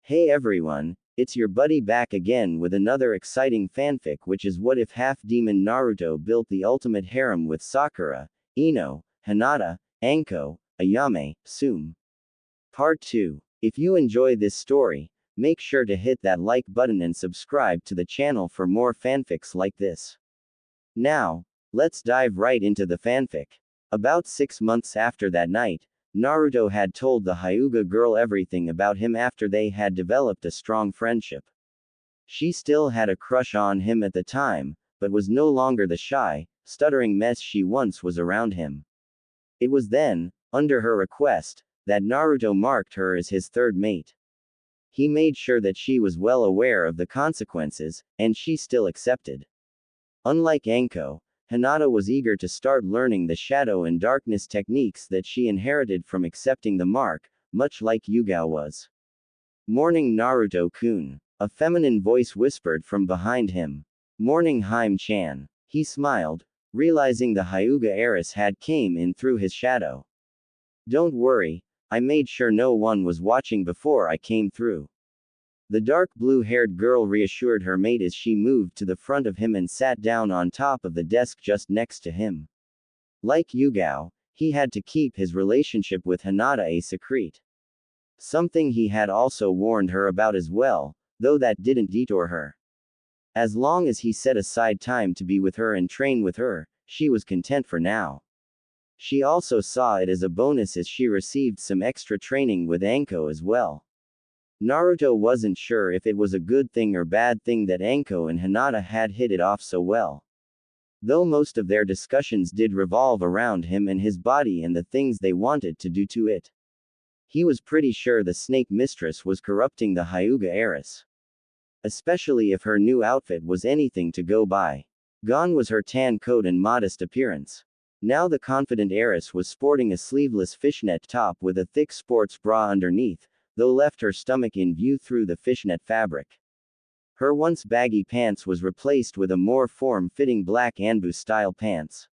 Hey everyone, it's your buddy back again with another exciting fanfic, which is what if half-demon Naruto built the ultimate harem with Sakura, Ino, Hinata, Anko, Ayame, Tsume. Part 2. If you enjoy this story, make sure to hit that like button and subscribe to the channel for more fanfics like this. Now, let's dive right into the fanfic. About 6 months after that night, Naruto had told the Hyuga girl everything about him after they had developed a strong friendship. She still had a crush on him at the time, but was no longer the shy, stuttering mess she once was around him. It was then, under her request, that Naruto marked her as his third mate. He made sure that she was well aware of the consequences, and she still accepted. Unlike Anko, Hinata was eager to start learning the shadow and darkness techniques that she inherited from accepting the mark, much like Yugao was. Morning Naruto-kun. A feminine voice whispered from behind him. Morning Haim-chan. He smiled, realizing the Hyuga heiress had came in through his shadow. Don't worry, I made sure no one was watching before I came through. The dark blue-haired girl reassured her mate as she moved to the front of him and sat down on top of the desk just next to him. Like Yugao, he had to keep his relationship with Hinata a secret. Something he had also warned her about as well, though that didn't deter her. As long as he set aside time to be with her and train with her, she was content for now. She also saw it as a bonus as she received some extra training with Anko as well. Naruto wasn't sure if it was a good thing or bad thing that Anko and Hinata had hit it off so well. Though most of their discussions did revolve around him and his body and the things they wanted to do to it. He was pretty sure the snake mistress was corrupting the Hyuga heiress. Especially if her new outfit was anything to go by. Gone was her tan coat and modest appearance. Now the confident heiress was sporting a sleeveless fishnet top with a thick sports bra underneath, though left her stomach in view through the fishnet fabric. Her once baggy pants was replaced with a more form-fitting black Anbu-style pants.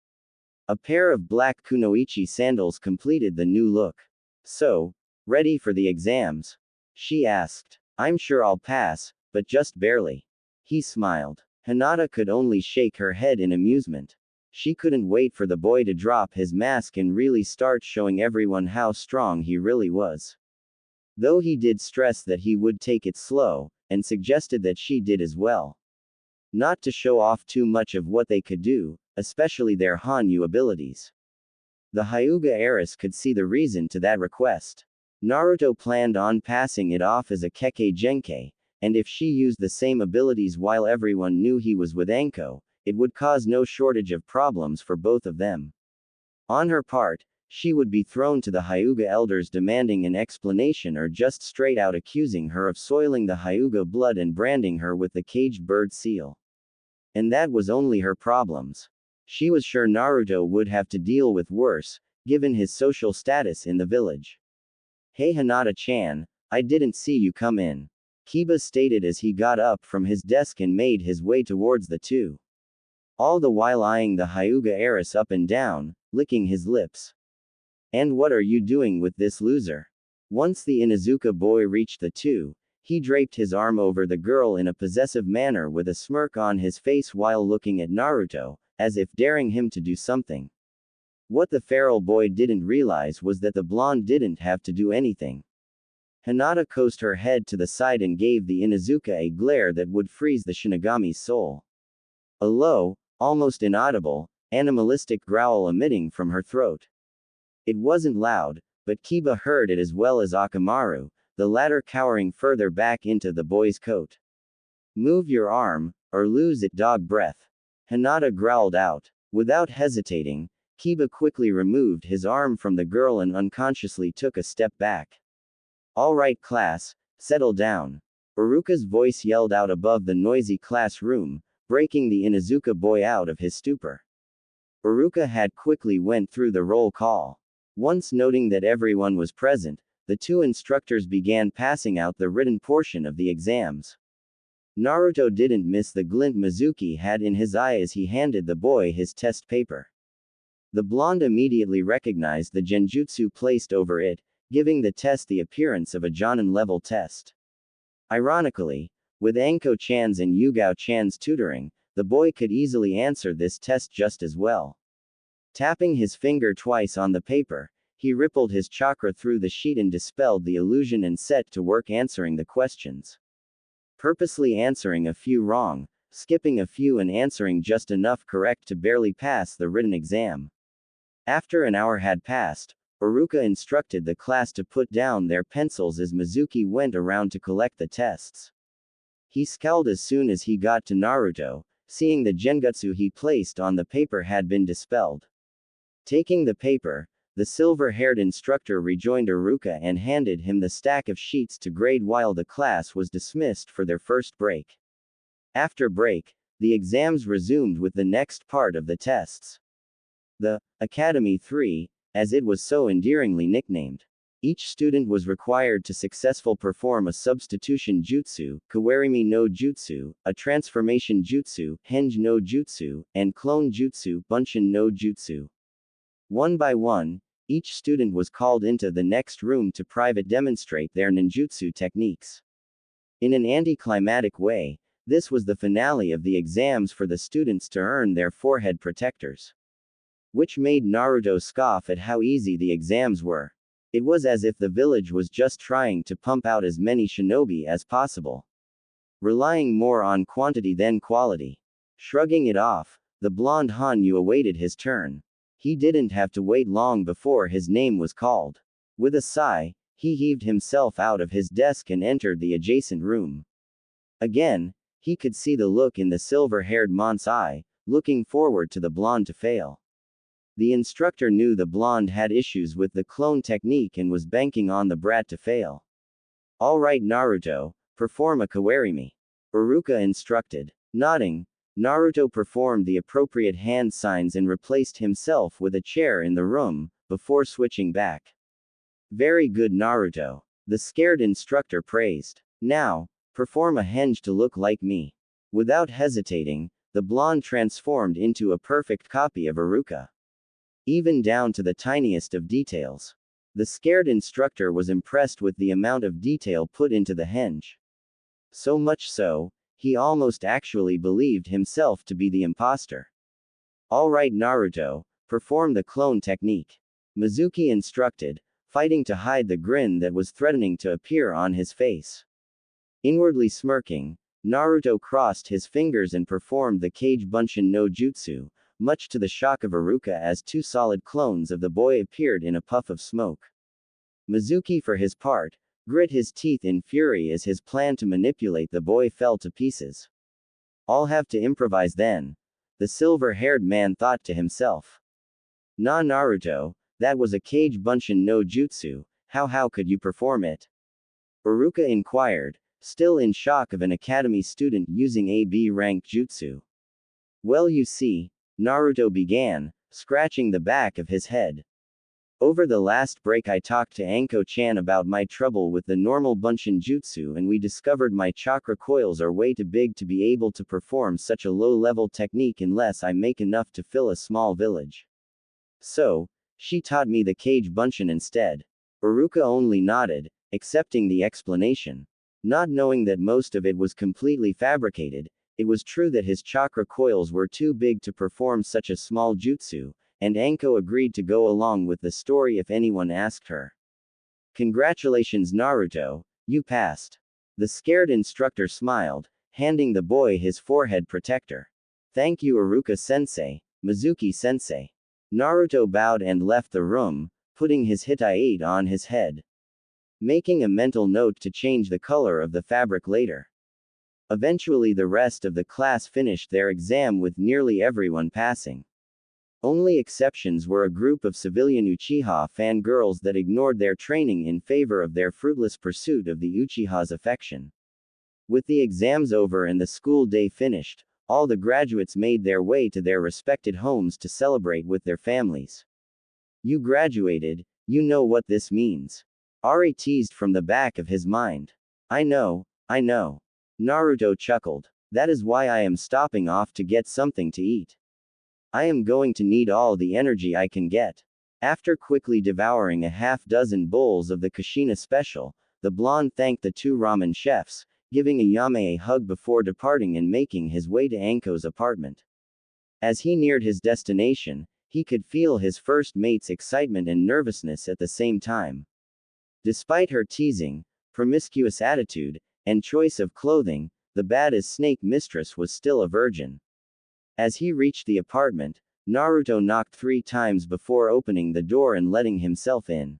A pair of black kunoichi sandals completed the new look. So, ready for the exams? She asked. I'm sure I'll pass, but just barely. He smiled. Hinata could only shake her head in amusement. She couldn't wait for the boy to drop his mask and really start showing everyone how strong he really was. Though he did stress that he would take it slow, and suggested that she did as well. Not to show off too much of what they could do, especially their Hanyu abilities. The Hyuga heiress could see the reason to that request. Naruto planned on passing it off as a Kekkei Genkei, and if she used the same abilities while everyone knew he was with Anko, it would cause no shortage of problems for both of them. On her part, she would be thrown to the Hyuga elders demanding an explanation or just straight out accusing her of soiling the Hyuga blood and branding her with the caged bird seal. And that was only her problems. She was sure Naruto would have to deal with worse, given his social status in the village. Hey Hinata-chan, I didn't see you come in. Kiba stated as he got up from his desk and made his way towards the two. All the while eyeing the Hyuga heiress up and down, licking his lips. And what are you doing with this loser? Once the Inuzuka boy reached the two, he draped his arm over the girl in a possessive manner with a smirk on his face while looking at Naruto, as if daring him to do something. What the feral boy didn't realize was that the blonde didn't have to do anything. Hinata coasted her head to the side and gave the Inuzuka a glare that would freeze the Shinigami's soul. A low, almost inaudible, animalistic growl emitting from her throat. It wasn't loud, but Kiba heard it as well as Akamaru, the latter cowering further back into the boy's coat. Move your arm, or lose it, dog breath. Hinata growled out. Without hesitating, Kiba quickly removed his arm from the girl and unconsciously took a step back. All right class, settle down. Uruka's voice yelled out above the noisy classroom, breaking the Inuzuka boy out of his stupor. Uruka had quickly went through the roll call. Once noting that everyone was present, the two instructors began passing out the written portion of the exams. Naruto didn't miss the glint Mizuki had in his eye as he handed the boy his test paper. The blonde immediately recognized the genjutsu placed over it, giving the test the appearance of a Jonin-level test. Ironically, with Anko-chan's and Yugao-chan's tutoring, the boy could easily answer this test just as well. Tapping his finger twice on the paper, he rippled his chakra through the sheet and dispelled the illusion and set to work answering the questions. Purposely answering a few wrong, skipping a few and answering just enough correct to barely pass the written exam. After an hour had passed, Iruka instructed the class to put down their pencils as Mizuki went around to collect the tests. He scowled as soon as he got to Naruto, seeing the genjutsu he placed on the paper had been dispelled. Taking the paper, the silver-haired instructor rejoined Iruka and handed him the stack of sheets to grade while the class was dismissed for their first break. After break, the exams resumed with the next part of the tests. The Academy 3, as it was so endearingly nicknamed. Each student was required to successfully perform a substitution jutsu, kawarimi no jutsu, a transformation jutsu, henge no jutsu, and clone jutsu, bunshin no jutsu. One by one, each student was called into the next room to private demonstrate their ninjutsu techniques. In an anticlimactic way, this was the finale of the exams for the students to earn their forehead protectors. Which made Naruto scoff at how easy the exams were. It was as if the village was just trying to pump out as many shinobi as possible. Relying more on quantity than quality. Shrugging it off, the blonde Hanyu awaited his turn. He didn't have to wait long before his name was called. With a sigh, he heaved himself out of his desk and entered the adjacent room. Again, he could see the look in the silver-haired mont's eye, looking forward to the blonde to fail. The instructor knew the blonde had issues with the clone technique and was banking on the brat to fail. All right Naruto, perform a kawarimi. Iruka instructed. Nodding, Naruto performed the appropriate hand signs and replaced himself with a chair in the room, before switching back. Very good Naruto. The scared instructor praised. Now, perform a henge to look like me. Without hesitating, the blonde transformed into a perfect copy of Iruka. Even down to the tiniest of details. The scared instructor was impressed with the amount of detail put into the henge. So much so, he almost actually believed himself to be the imposter. Alright Naruto, perform the clone technique. Mizuki instructed, fighting to hide the grin that was threatening to appear on his face. Inwardly smirking, Naruto crossed his fingers and performed the Kage Bunshin no Jutsu, much to the shock of Iruka as two solid clones of the boy appeared in a puff of smoke. Mizuki for his part, grit his teeth in fury as his plan to manipulate the boy fell to pieces. I'll have to improvise then, the silver-haired man thought to himself. Nah Naruto, that was a Kage Bunshin no Jutsu, how could you perform it? Iruka inquired, still in shock of an academy student using a B-rank jutsu. Well you see, Naruto began, scratching the back of his head. Over the last break I talked to Anko-chan about my trouble with the normal Bunshin jutsu and we discovered my chakra coils are way too big to be able to perform such a low-level technique unless I make enough to fill a small village. So, she taught me the Kage Bunshin instead. Iruka only nodded, accepting the explanation. Not knowing that most of it was completely fabricated, it was true that his chakra coils were too big to perform such a small jutsu, and Anko agreed to go along with the story if anyone asked her. Congratulations Naruto, you passed. The scared instructor smiled, handing the boy his forehead protector. Thank you Iruka-sensei, Mizuki-sensei. Naruto bowed and left the room, putting his hitai on his head. Making a mental note to change the color of the fabric later. Eventually the rest of the class finished their exam with nearly everyone passing. Only exceptions were a group of civilian Uchiha fangirls that ignored their training in favor of their fruitless pursuit of the Uchiha's affection. With the exams over and the school day finished, all the graduates made their way to their respected homes to celebrate with their families. You graduated, you know what this means. Ari teased from the back of his mind. I know. Naruto chuckled. That is why I am stopping off to get something to eat. I am going to need all the energy I can get. After quickly devouring a half-dozen bowls of the Kushina special, the blonde thanked the two ramen chefs, giving Ayame a hug before departing and making his way to Anko's apartment. As he neared his destination, he could feel his first mate's excitement and nervousness at the same time. Despite her teasing, promiscuous attitude, and choice of clothing, the badass snake mistress was still a virgin. As he reached the apartment, Naruto knocked 3 times before opening the door and letting himself in.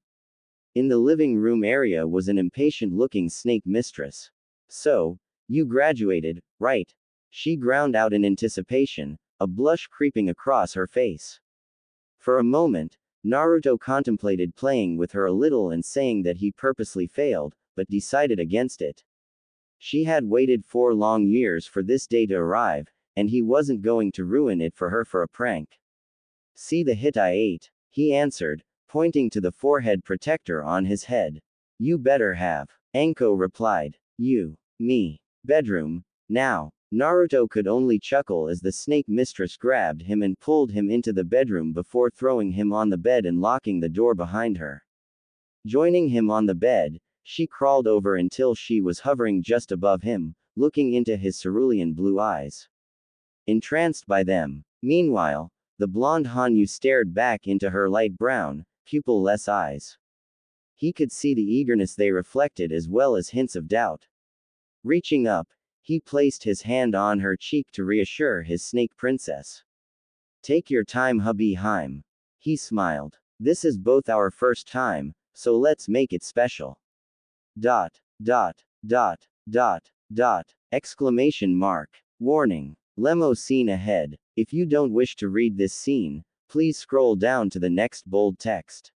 In the living room area was an impatient-looking snake mistress. "So, you graduated, right?" She ground out in anticipation, a blush creeping across her face. For a moment, Naruto contemplated playing with her a little and saying that he purposely failed, but decided against it. She had waited 4 long years for this day to arrive, and he wasn't going to ruin it for her for a prank. "See the hit I ate," he answered, pointing to the forehead protector on his head. "You better have." Anko replied. "You, me, bedroom, now." Naruto could only chuckle as the snake mistress grabbed him and pulled him into the bedroom before throwing him on the bed and locking the door behind her. Joining him on the bed, she crawled over until she was hovering just above him, looking into his cerulean blue eyes. Entranced by them. Meanwhile, the blonde Hanyu stared back into her light brown, pupil-less eyes. He could see the eagerness they reflected as well as hints of doubt. Reaching up, he placed his hand on her cheek to reassure his snake princess. "Take your time, hubby Haim." He smiled. "This is both our first time, so let's make it special." Dot, dot, dot, dot, dot, exclamation mark. Warning. Lemo scene ahead. If you don't wish to read this scene, please scroll down to the next bold text.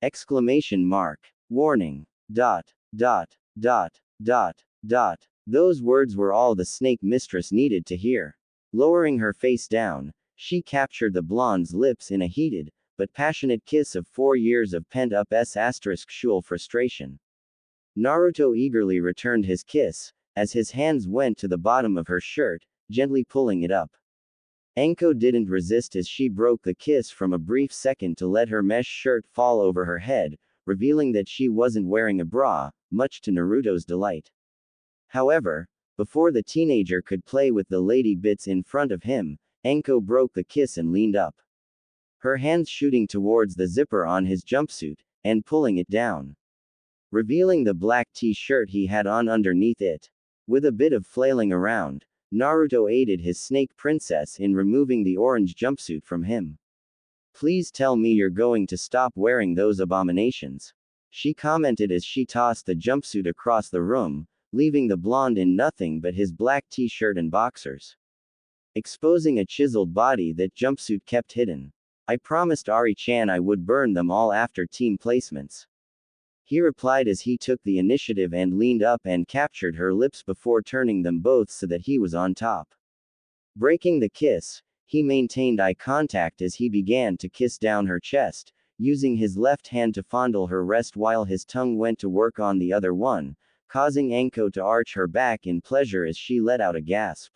Exclamation mark. Warning. Dot, dot, dot, dot, dot. Those words were all the snake mistress needed to hear. Lowering her face down, she captured the blonde's lips in a heated, but passionate kiss of 4 years of pent-up ****** frustration. Naruto eagerly returned his kiss, as his hands went to the bottom of her shirt, gently pulling it up. Anko didn't resist as she broke the kiss from a brief second to let her mesh shirt fall over her head, revealing that she wasn't wearing a bra, much to Naruto's delight. However, before the teenager could play with the lady bits in front of him, Anko broke the kiss and leaned up. Her hands shooting towards the zipper on his jumpsuit, and pulling it down, revealing the black t-shirt he had on underneath it. With a bit of flailing around, Naruto aided his snake princess in removing the orange jumpsuit from him. "Please tell me you're going to stop wearing those abominations," she commented as she tossed the jumpsuit across the room, leaving the blonde in nothing but his black t-shirt and boxers, exposing a chiseled body that jumpsuit kept hidden. "I promised Ari-chan I would burn them all after team placements," he replied as he took the initiative and leaned up and captured her lips before turning them both so that he was on top. Breaking the kiss, he maintained eye contact as he began to kiss down her chest, using his left hand to fondle her wrist while his tongue went to work on the other one, causing Anko to arch her back in pleasure as she let out a gasp.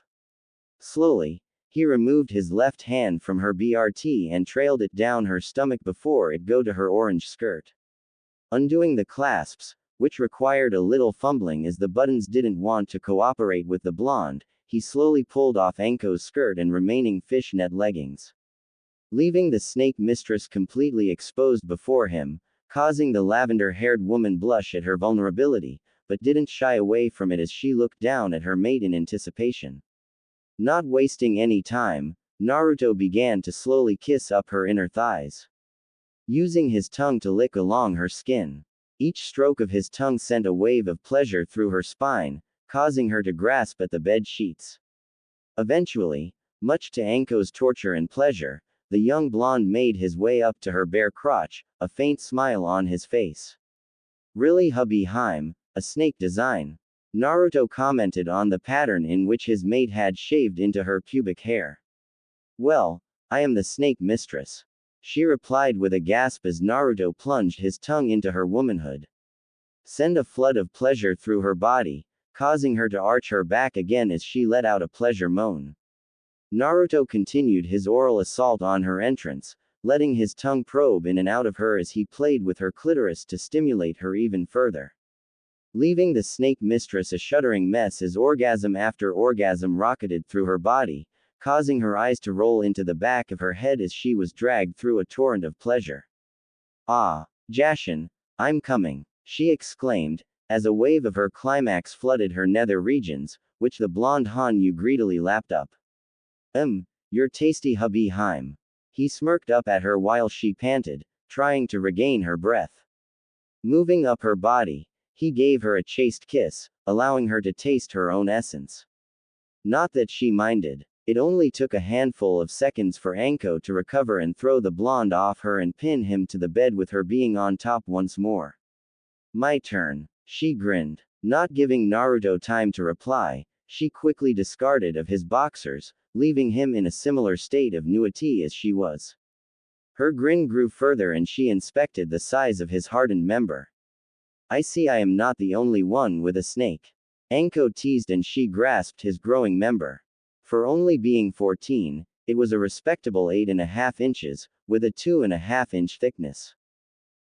Slowly, he removed his left hand from her BRT and trailed it down her stomach before it go to her orange skirt. Undoing the clasps, which required a little fumbling as the buttons didn't want to cooperate with the blonde, he slowly pulled off Anko's skirt and remaining fishnet leggings, leaving the snake mistress completely exposed before him, causing the lavender-haired woman blush at her vulnerability, but didn't shy away from it as she looked down at her mate in anticipation. Not wasting any time, Naruto began to slowly kiss up her inner thighs, using his tongue to lick along her skin. Each stroke of his tongue sent a wave of pleasure through her spine, causing her to grasp at the bed sheets. Eventually, much to Anko's torture and pleasure, the young blonde made his way up to her bare crotch, a faint smile on his face. "Really, hubby Haim, a snake design." Naruto commented on the pattern in which his mate had shaved into her pubic hair. "Well, I am the snake mistress," she replied with a gasp as Naruto plunged his tongue into her womanhood, send a flood of pleasure through her body, causing her to arch her back again as she let out a pleasure moan. Naruto continued his oral assault on her entrance, letting his tongue probe in and out of her as he played with her clitoris to stimulate her even further. leaving the snake mistress a shuddering mess as orgasm after orgasm rocketed through her body, causing her eyes to roll into the back of her head as she was dragged through a torrent of pleasure. Ah, Jashin, I'm coming, she exclaimed, as a wave of her climax flooded her nether regions, which the blonde Hanyu greedily lapped up. Your tasty hubby Haim. He smirked up at her while she panted, trying to regain her breath. Moving up her body, he gave her a chaste kiss, allowing her to taste her own essence. Not that she minded. It only took a handful of seconds for Anko to recover and throw the blonde off her and pin him to the bed with her being on top once more. My turn. She grinned. Not giving Naruto time to reply, she quickly discarded of his boxers, leaving him in a similar state of nudity as she was. Her grin grew further and she inspected the size of his hardened member. I see I am not the only one with a snake. Anko teased and she grasped his growing member. For only being 14, it was a respectable 8.5 inches, with a 2.5 inch thickness.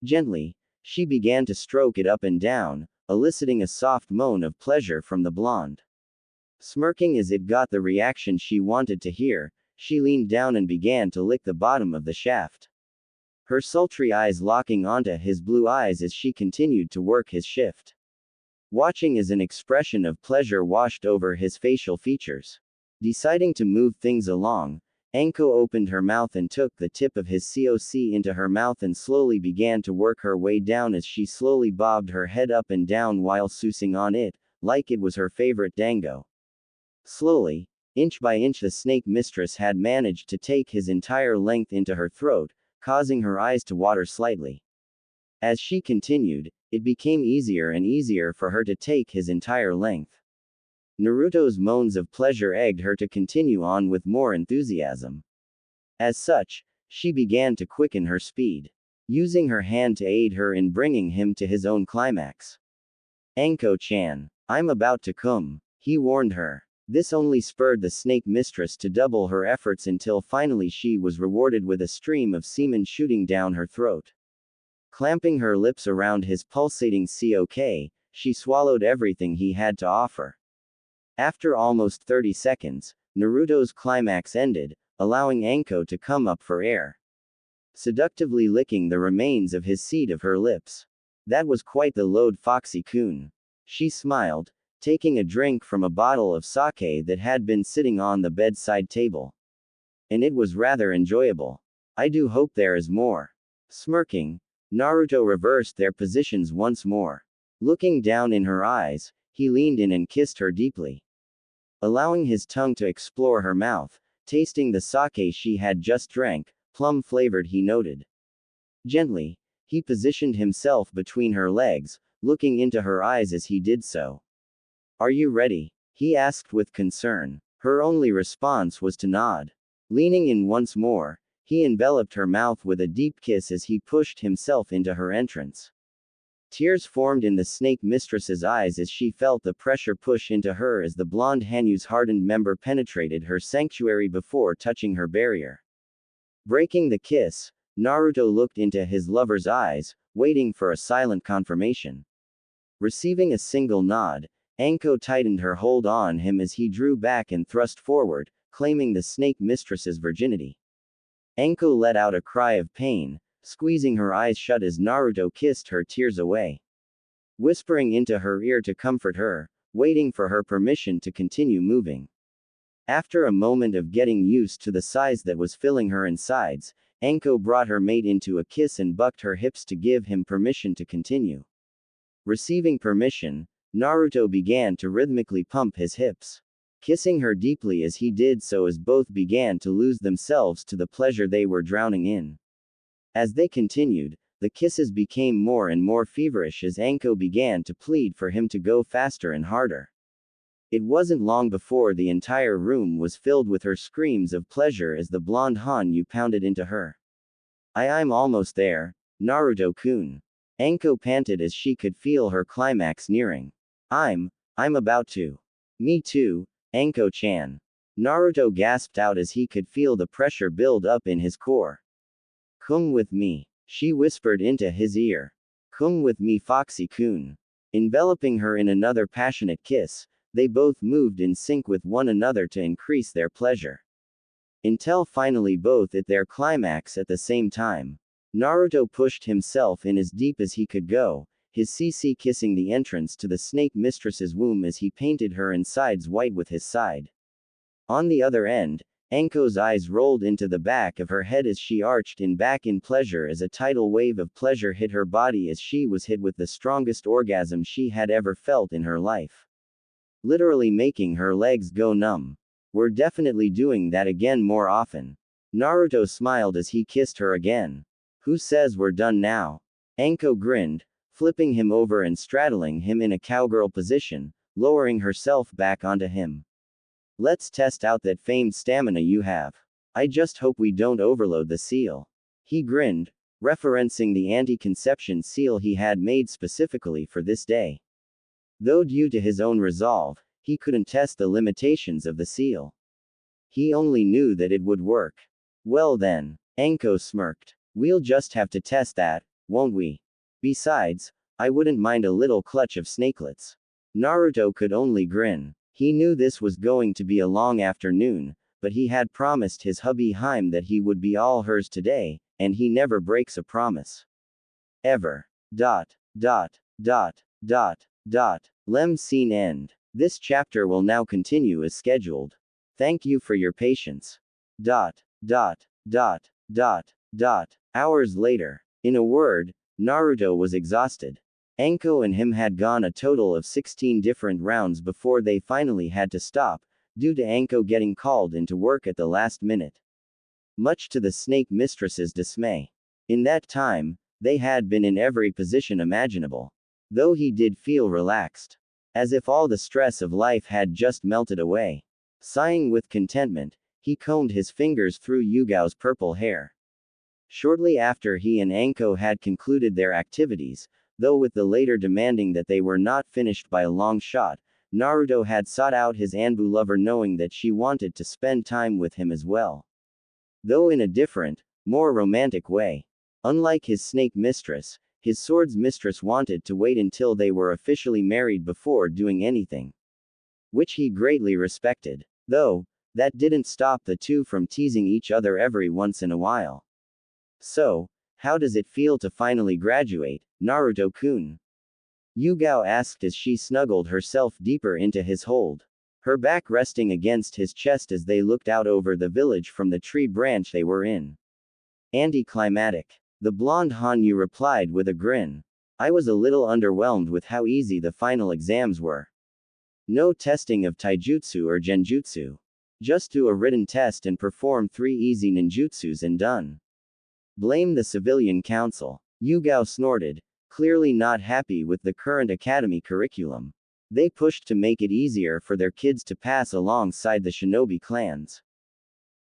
Gently, she began to stroke it up and down, eliciting a soft moan of pleasure from the blonde. Smirking as it got the reaction she wanted to hear, she leaned down and began to lick the bottom of the shaft. Her sultry eyes locking onto his blue eyes as she continued to work his shift. Watching as an expression of pleasure washed over his facial features. Deciding to move things along, Anko opened her mouth and took the tip of his coc into her mouth and slowly began to work her way down as she slowly bobbed her head up and down while sousing on it, like it was her favorite dango. Slowly, inch by inch the snake mistress had managed to take his entire length into her throat, causing her eyes to water slightly. As she continued, it became easier and easier for her to take his entire length. Naruto's moans of pleasure egged her to continue on with more enthusiasm. As such, she began to quicken her speed, using her hand to aid her in bringing him to his own climax. Anko-chan, I'm about to come, he warned her. This only spurred the snake mistress to double her efforts until finally she was rewarded with a stream of semen shooting down her throat. Clamping her lips around his pulsating cock, she swallowed everything he had to offer. After almost 30 seconds, Naruto's climax ended, allowing Anko to come up for air. Seductively licking the remains of his seed of her lips. That was quite the load, Foxy-kun. She smiled, taking a drink from a bottle of sake that had been sitting on the bedside table. And it was rather enjoyable. I do hope there is more. Smirking, Naruto reversed their positions once more. Looking down in her eyes, he leaned in and kissed her deeply. Allowing his tongue to explore her mouth, tasting the sake she had just drank, plum-flavored he noted. Gently, he positioned himself between her legs, looking into her eyes as he did so. Are you ready? He asked with concern. Her only response was to nod. Leaning in once more, he enveloped her mouth with a deep kiss as he pushed himself into her entrance. Tears formed in the snake mistress's eyes as she felt the pressure push into her as the blonde Hanyu's hardened member penetrated her sanctuary before touching her barrier. Breaking the kiss, Naruto looked into his lover's eyes, waiting for a silent confirmation. Receiving a single nod, Anko tightened her hold on him as he drew back and thrust forward, claiming the snake mistress's virginity. Anko let out a cry of pain, squeezing her eyes shut as Naruto kissed her tears away. Whispering into her ear to comfort her, waiting for her permission to continue moving. After a moment of getting used to the size that was filling her insides, Anko brought her mate into a kiss and bucked her hips to give him permission to continue. Receiving permission, Naruto began to rhythmically pump his hips, kissing her deeply as he did so as both began to lose themselves to the pleasure they were drowning in. As they continued, the kisses became more and more feverish as Anko began to plead for him to go faster and harder. It wasn't long before the entire room was filled with her screams of pleasure as the blonde Hanyu pounded into her. I'm almost there, Naruto-kun. Anko panted as she could feel her climax nearing. I'm about to. Me too, Anko-chan. Naruto gasped out as he could feel the pressure build up in his core. Come with me, she whispered into his ear. Come with me, Foxy-kun. Enveloping her in another passionate kiss, they both moved in sync with one another to increase their pleasure. Until finally both at their climax at the same time. Naruto pushed himself in as deep as he could go, his CC kissing the entrance to the snake mistress's womb as he painted her insides white with his side. On the other end, Anko's eyes rolled into the back of her head as she arched back in pleasure as a tidal wave of pleasure hit her body as she was hit with the strongest orgasm she had ever felt in her life. Literally making her legs go numb. We're definitely doing that again more often. Naruto smiled as he kissed her again. Who says we're done now? Anko grinned, flipping him over and straddling him in a cowgirl position, lowering herself back onto him. Let's test out that famed stamina you have. I just hope we don't overload the seal. He grinned, referencing the anti-conception seal he had made specifically for this day. Though due to his own resolve, he couldn't test the limitations of the seal. He only knew that it would work. Well then, Anko smirked. We'll just have to test that, won't we? Besides, I wouldn't mind a little clutch of snakelets. Naruto could only grin. He knew this was going to be a long afternoon, but he had promised his hubby Haim that he would be all hers today, and he never breaks a promise. Ever. Lem scene end. This chapter will now continue as scheduled. Thank you for your patience. Hours later. In a word, Naruto was exhausted. Anko and him had gone a total of 16 different rounds before they finally had to stop, due to Anko getting called into work at the last minute. Much to the snake mistress's dismay. In that time, they had been in every position imaginable. Though he did feel relaxed. As if all the stress of life had just melted away. Sighing with contentment, he combed his fingers through Yugao's purple hair. Shortly after he and Anko had concluded their activities, though with the later demanding that they were not finished by a long shot, Naruto had sought out his Anbu lover knowing that she wanted to spend time with him as well. Though in a different, more romantic way. Unlike his snake mistress, his sword's mistress wanted to wait until they were officially married before doing anything. Which he greatly respected. Though, that didn't stop the two from teasing each other every once in a while. So, how does it feel to finally graduate, Naruto-kun? Yugao asked as she snuggled herself deeper into his hold. Her back resting against his chest as they looked out over the village from the tree branch they were in. Anticlimactic. The blonde Hanyu replied with a grin. I was a little underwhelmed with how easy the final exams were. No testing of taijutsu or genjutsu. Just do a written test and perform 3 easy ninjutsus and done. Blame the civilian council. Yugao snorted, clearly not happy with the current academy curriculum. They pushed to make it easier for their kids to pass alongside the shinobi clans.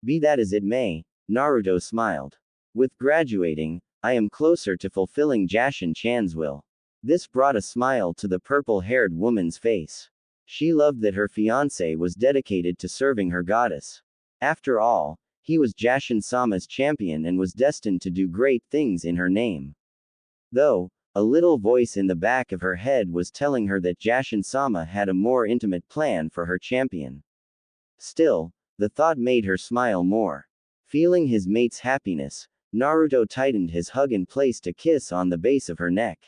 Be that as it may, Naruto smiled. With graduating, I am closer to fulfilling Jashin-chan's will. This brought a smile to the purple-haired woman's face. She loved that her fiancé was dedicated to serving her goddess. After all, he was Jashin-sama's champion and was destined to do great things in her name. Though, a little voice in the back of her head was telling her that Jashin-sama had a more intimate plan for her champion. Still, the thought made her smile more. Feeling his mate's happiness, Naruto tightened his hug and placed a kiss on the base of her neck.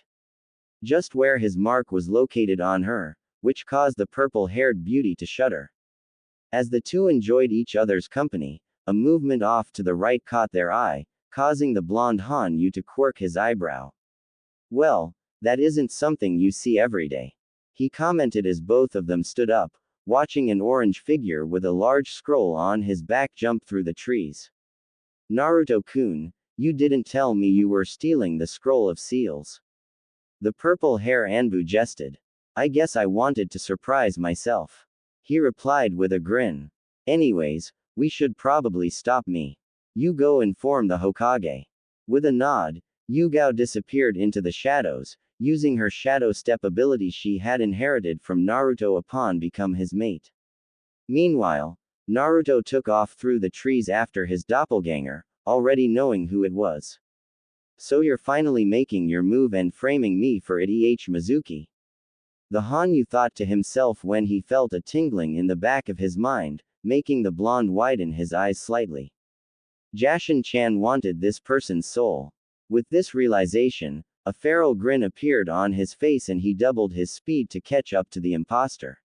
Just where his mark was located on her, which caused the purple-haired beauty to shudder. As the two enjoyed each other's company, a movement off to the right caught their eye, causing the blonde Hanyu to quirk his eyebrow. Well, that isn't something you see every day. He commented as both of them stood up, watching an orange figure with a large scroll on his back jump through the trees. Naruto-kun, you didn't tell me you were stealing the scroll of seals. The purple hair Anbu jested. I guess I wanted to surprise myself. He replied with a grin. Anyways, we should probably stop me. You go inform the Hokage. With a nod, Yugao disappeared into the shadows, using her shadow step ability she had inherited from Naruto upon become his mate. Meanwhile, Naruto took off through the trees after his doppelganger, already knowing who it was. So you're finally making your move and framing me for it, Mizuki. The Hanyu thought to himself when he felt a tingling in the back of his mind, making the blonde widen his eyes slightly. Jashin-chan wanted this person's soul. With this realization, a feral grin appeared on his face and he doubled his speed to catch up to the imposter.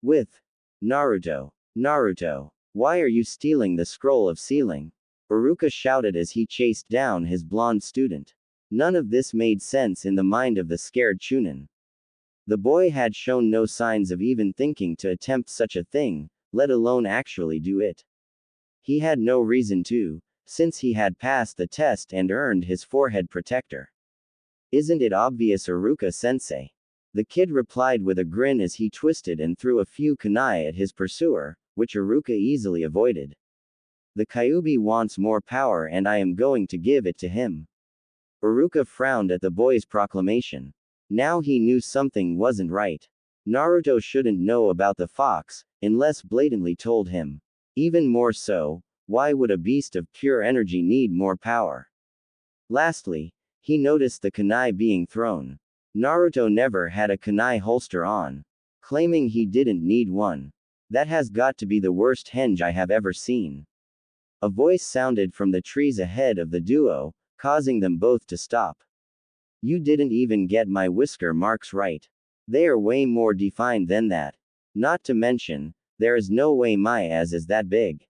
With Naruto, Naruto, why are you stealing the scroll of sealing? Iruka shouted as he chased down his blonde student. None of this made sense in the mind of the scared Chunin. The boy had shown no signs of even thinking to attempt such a thing, let alone actually do it. He had no reason to, since he had passed the test and earned his forehead protector. Isn't it obvious, Iruka-sensei? The kid replied with a grin as he twisted and threw a few kunai at his pursuer, which Iruka easily avoided. The Kyuubi wants more power and I am going to give it to him. Iruka frowned at the boy's proclamation. Now he knew something wasn't right. Naruto shouldn't know about the fox, unless blatantly told him. Even more so, why would a beast of pure energy need more power? Lastly, he noticed the kunai being thrown. Naruto never had a kunai holster on, claiming he didn't need one. That has got to be the worst henge I have ever seen. A voice sounded from the trees ahead of the duo, causing them both to stop. You didn't even get my whisker marks right. They are way more defined than that. Not to mention, there is no way my ass is that big.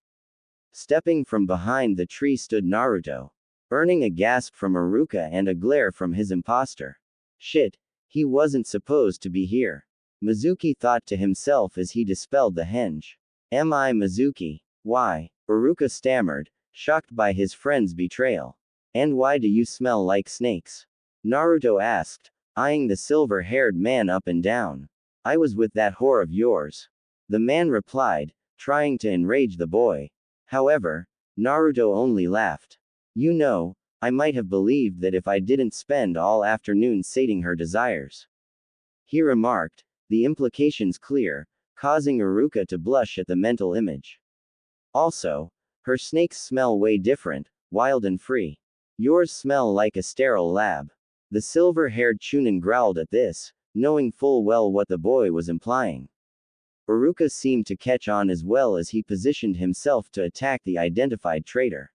Stepping from behind the tree stood Naruto, earning a gasp from Iruka and a glare from his imposter. Shit, he wasn't supposed to be here. Mizuki thought to himself as he dispelled the henge. Am I Mizuki? Why? Iruka stammered, shocked by his friend's betrayal. And why do you smell like snakes? Naruto asked, eyeing the silver-haired man up and down. I was with that whore of yours. The man replied, trying to enrage the boy. However, Naruto only laughed. You know, I might have believed that if I didn't spend all afternoon sating her desires. He remarked, the implications clear, causing Iruka to blush at the mental image. Also, her snakes smell way different, wild and free. Yours smell like a sterile lab. The silver-haired Chunin growled at this, knowing full well what the boy was implying. Iruka seemed to catch on as well as he positioned himself to attack the identified traitor.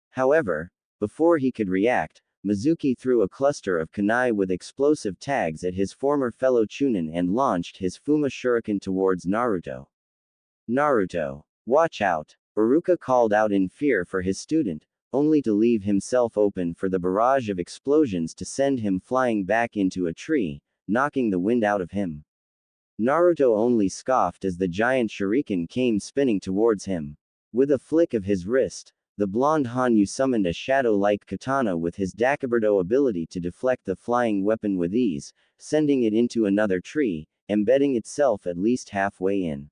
However, before he could react, Mizuki threw a cluster of kunai with explosive tags at his former fellow Chunin and launched his Fuma Shuriken towards Naruto. Naruto, watch out! Iruka called out in fear for his student, only to leave himself open for the barrage of explosions to send him flying back into a tree, knocking the wind out of him. Naruto only scoffed as the giant shuriken came spinning towards him. With a flick of his wrist, the blonde Hanyu summoned a shadow-like katana with his Dakiburdo ability to deflect the flying weapon with ease, sending it into another tree, embedding itself at least halfway in.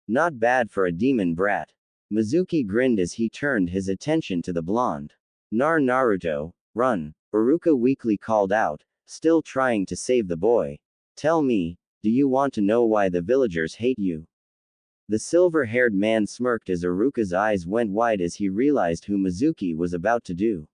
Not bad for a demon brat. Mizuki grinned as he turned his attention to the blonde. Naruto, run, Iruka weakly called out, still trying to save the boy. Tell me, do you want to know why the villagers hate you? The silver-haired man smirked as Iruka's eyes went wide as he realized who Mizuki was about to do.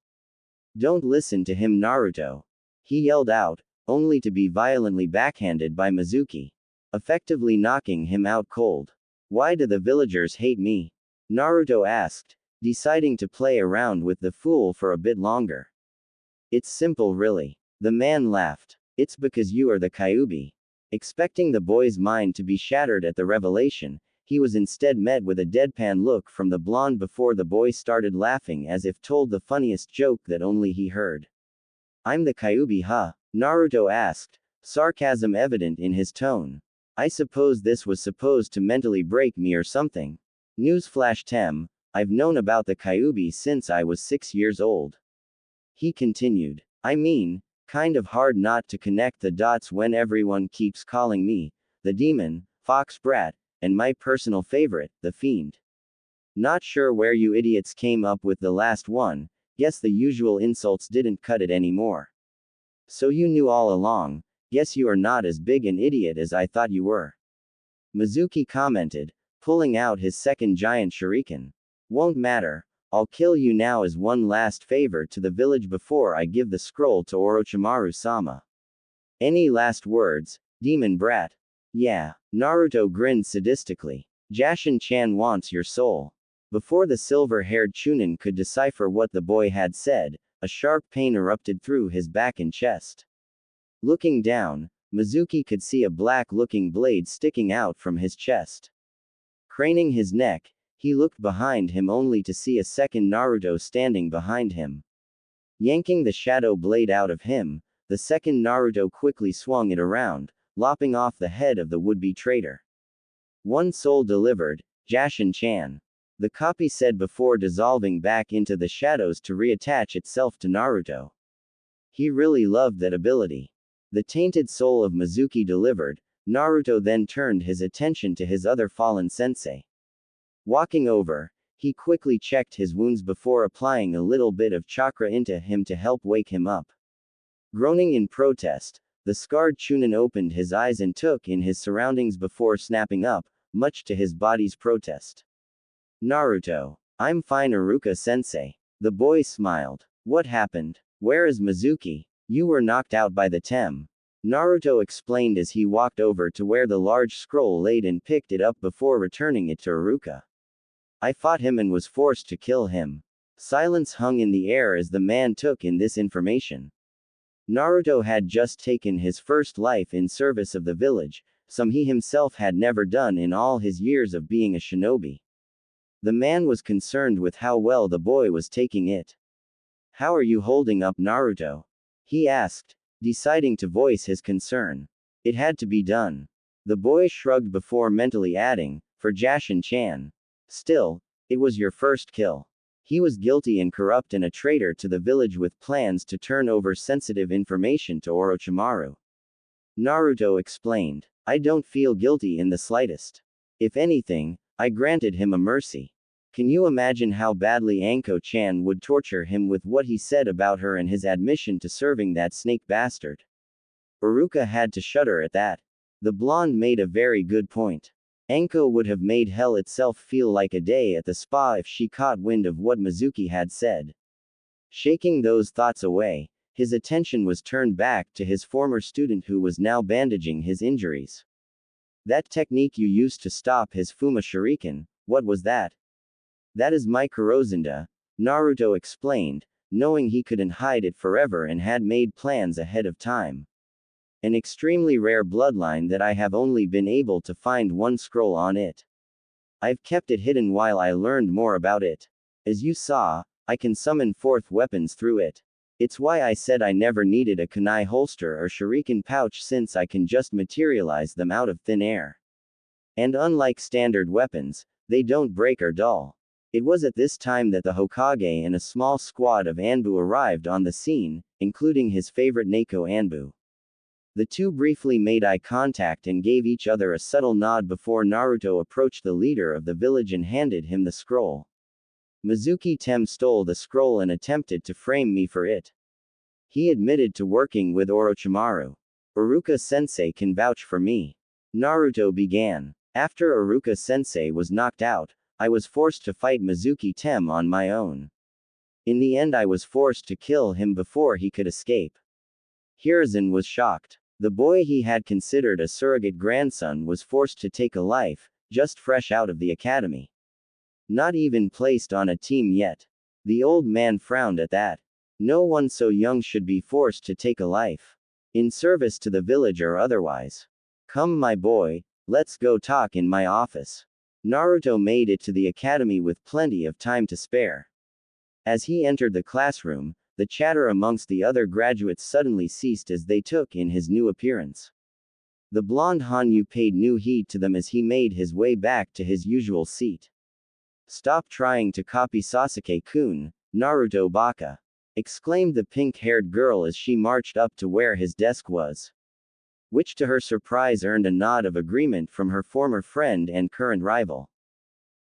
Don't listen to him, Naruto. He yelled out, only to be violently backhanded by Mizuki, effectively knocking him out cold. Why do the villagers hate me? Naruto asked, deciding to play around with the fool for a bit longer. It's simple really. The man laughed. It's because you are the Kyuubi. Expecting the boy's mind to be shattered at the revelation, he was instead met with a deadpan look from the blonde before the boy started laughing as if told the funniest joke that only he heard. I'm the Kyuubi, huh? Naruto asked, sarcasm evident in his tone. I suppose this was supposed to mentally break me or something. Newsflash Tem, I've known about the Kyuubi since I was 6 years old. He continued. I mean, kind of hard not to connect the dots when everyone keeps calling me, the demon, fox brat, and my personal favorite, the fiend. Not sure where you idiots came up with the last one, guess the usual insults didn't cut it anymore. So you knew all along, guess you are not as big an idiot as I thought you were. Mizuki commented, pulling out his second giant shuriken. Won't matter, I'll kill you now as one last favor to the village before I give the scroll to Orochimaru-sama. Any last words, Demon brat. Yeah. Naruto grinned sadistically. Jashin-chan wants your soul. Before the silver-haired Chunin could decipher what the boy had said, a sharp pain erupted through his back and chest. Looking down, Mizuki could see a black-looking blade sticking out from his chest. Craning his neck, he looked behind him only to see a second Naruto standing behind him. Yanking the shadow blade out of him, the second Naruto quickly swung it around, lopping off the head of the would-be traitor. One soul delivered, Jashin-chan. The copy said before dissolving back into the shadows to reattach itself to Naruto. He really loved that ability. The tainted soul of Mizuki delivered, Naruto then turned his attention to his other fallen sensei. Walking over, he quickly checked his wounds before applying a little bit of chakra into him to help wake him up. Groaning in protest, the scarred Chunin opened his eyes and took in his surroundings before snapping up, much to his body's protest. Naruto. I'm fine, Iruka-sensei. The boy smiled. What happened? Where is Mizuki? You were knocked out by the tem. Naruto explained as he walked over to where the large scroll laid and picked it up before returning it to Iruka. I fought him and was forced to kill him. Silence hung in the air as the man took in this information. Naruto had just taken his first life in service of the village, some he himself had never done in all his years of being a shinobi. The man was concerned with how well the boy was taking it. How are you holding up, Naruto? He asked, deciding to voice his concern. It had to be done. The boy shrugged before mentally adding, for Jashin-chan. Still, it was your first kill. He was guilty and corrupt and a traitor to the village with plans to turn over sensitive information to Orochimaru. Naruto explained. I don't feel guilty in the slightest. If anything, I granted him a mercy. Can you imagine how badly Anko-chan would torture him with what he said about her and his admission to serving that snake bastard? Iruka had to shudder at that. The blonde made a very good point. Anko would have made hell itself feel like a day at the spa if she caught wind of what Mizuki had said. Shaking those thoughts away, his attention was turned back to his former student who was now bandaging his injuries. That technique you used to stop his Fuma Shuriken, what was that? That is my Kurozinda, Naruto explained, knowing he couldn't hide it forever and had made plans ahead of time. An extremely rare bloodline that I have only been able to find one scroll on it. I've kept it hidden while I learned more about it. As you saw, I can summon forth weapons through it. It's why I said I never needed a kunai holster or shuriken pouch since I can just materialize them out of thin air. And unlike standard weapons, they don't break or dull. It was at this time that the Hokage and a small squad of Anbu arrived on the scene, including his favorite Neko Anbu. The two briefly made eye contact and gave each other a subtle nod before Naruto approached the leader of the village and handed him the scroll. Mizuki Tem stole the scroll and attempted to frame me for it. He admitted to working with Orochimaru. Iruka-sensei can vouch for me. Naruto began. After Iruka-sensei was knocked out, I was forced to fight Mizuki Tem on my own. In the end I was forced to kill him before he could escape. Hiruzen was shocked. The boy he had considered a surrogate grandson was forced to take a life, just fresh out of the academy. Not even placed on a team yet. The old man frowned at that. No one so young should be forced to take a life. In service to the village or otherwise. Come my boy, let's go talk in my office. Naruto made it to the academy with plenty of time to spare. As he entered the classroom, the chatter amongst the other graduates suddenly ceased as they took in his new appearance. The blonde Hanyu paid no heed to them as he made his way back to his usual seat. Stop trying to copy Sasuke-kun, Naruto Baka! Exclaimed the pink-haired girl as she marched up to where his desk was. Which to her surprise earned a nod of agreement from her former friend and current rival.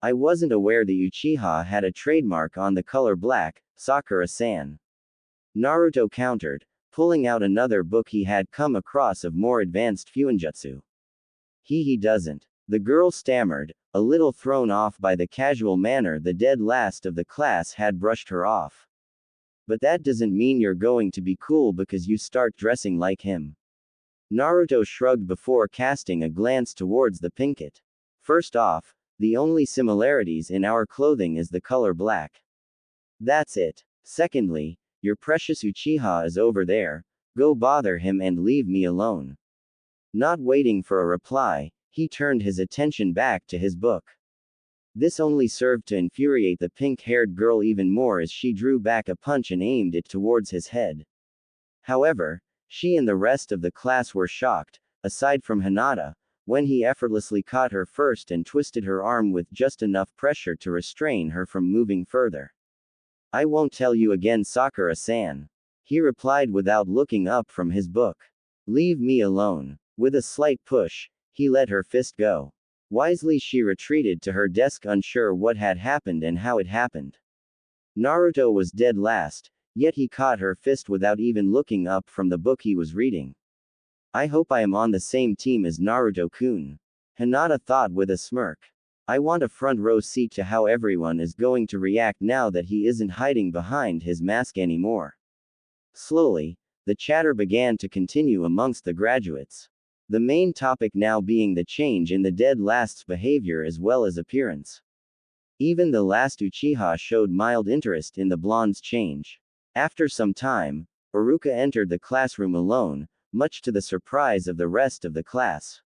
I wasn't aware the Uchiha had a trademark on the color black, Sakura-san. Naruto countered, pulling out another book he had come across of more advanced fuinjutsu. He doesn't. The girl stammered, a little thrown off by the casual manner the dead last of the class had brushed her off. But that doesn't mean you're going to be cool because you start dressing like him. Naruto shrugged before casting a glance towards the Pinkett. First off, the only similarities in our clothing is the color black. That's it. Secondly, your precious Uchiha is over there, go bother him and leave me alone. Not waiting for a reply, he turned his attention back to his book. This only served to infuriate the pink-haired girl even more as she drew back a punch and aimed it towards his head. However, she and the rest of the class were shocked, aside from Hinata, when he effortlessly caught her first and twisted her arm with just enough pressure to restrain her from moving further. I won't tell you again, Sakura-san. He replied without looking up from his book. Leave me alone. With a slight push, he let her fist go. Wisely she retreated to her desk, unsure what had happened and how it happened. Naruto was dead last, yet he caught her fist without even looking up from the book he was reading. I hope I am on the same team as Naruto-kun. Hinata thought with a smirk. I want a front row seat to how everyone is going to react now that he isn't hiding behind his mask anymore. Slowly, the chatter began to continue amongst the graduates. The main topic now being the change in the dead last's behavior as well as appearance. Even the last Uchiha showed mild interest in the blonde's change. After some time, Iruka entered the classroom alone, much to the surprise of the rest of the class.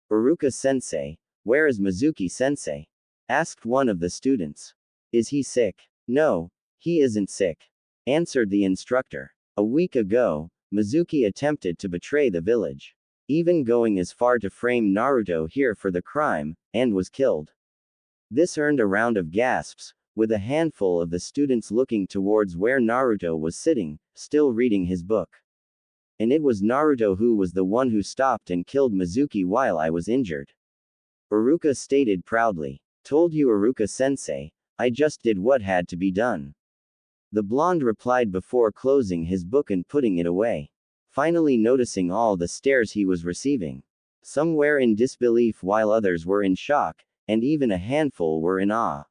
Iruka-sensei, where is Mizuki-sensei? Asked one of the students. Is he sick? No, he isn't sick, answered the instructor. A week ago, Mizuki attempted to betray the village, even going as far to frame Naruto here for the crime, and was killed. This earned a round of gasps, with a handful of the students looking towards where Naruto was sitting, still reading his book. And it was Naruto who was the one who stopped and killed Mizuki while I was injured. Iruka stated proudly. Told you, Iruka-sensei, I just did what had to be done. The blonde replied before closing his book and putting it away. Finally noticing all the stares he was receiving. Some were in disbelief while others were in shock, and even a handful were in awe.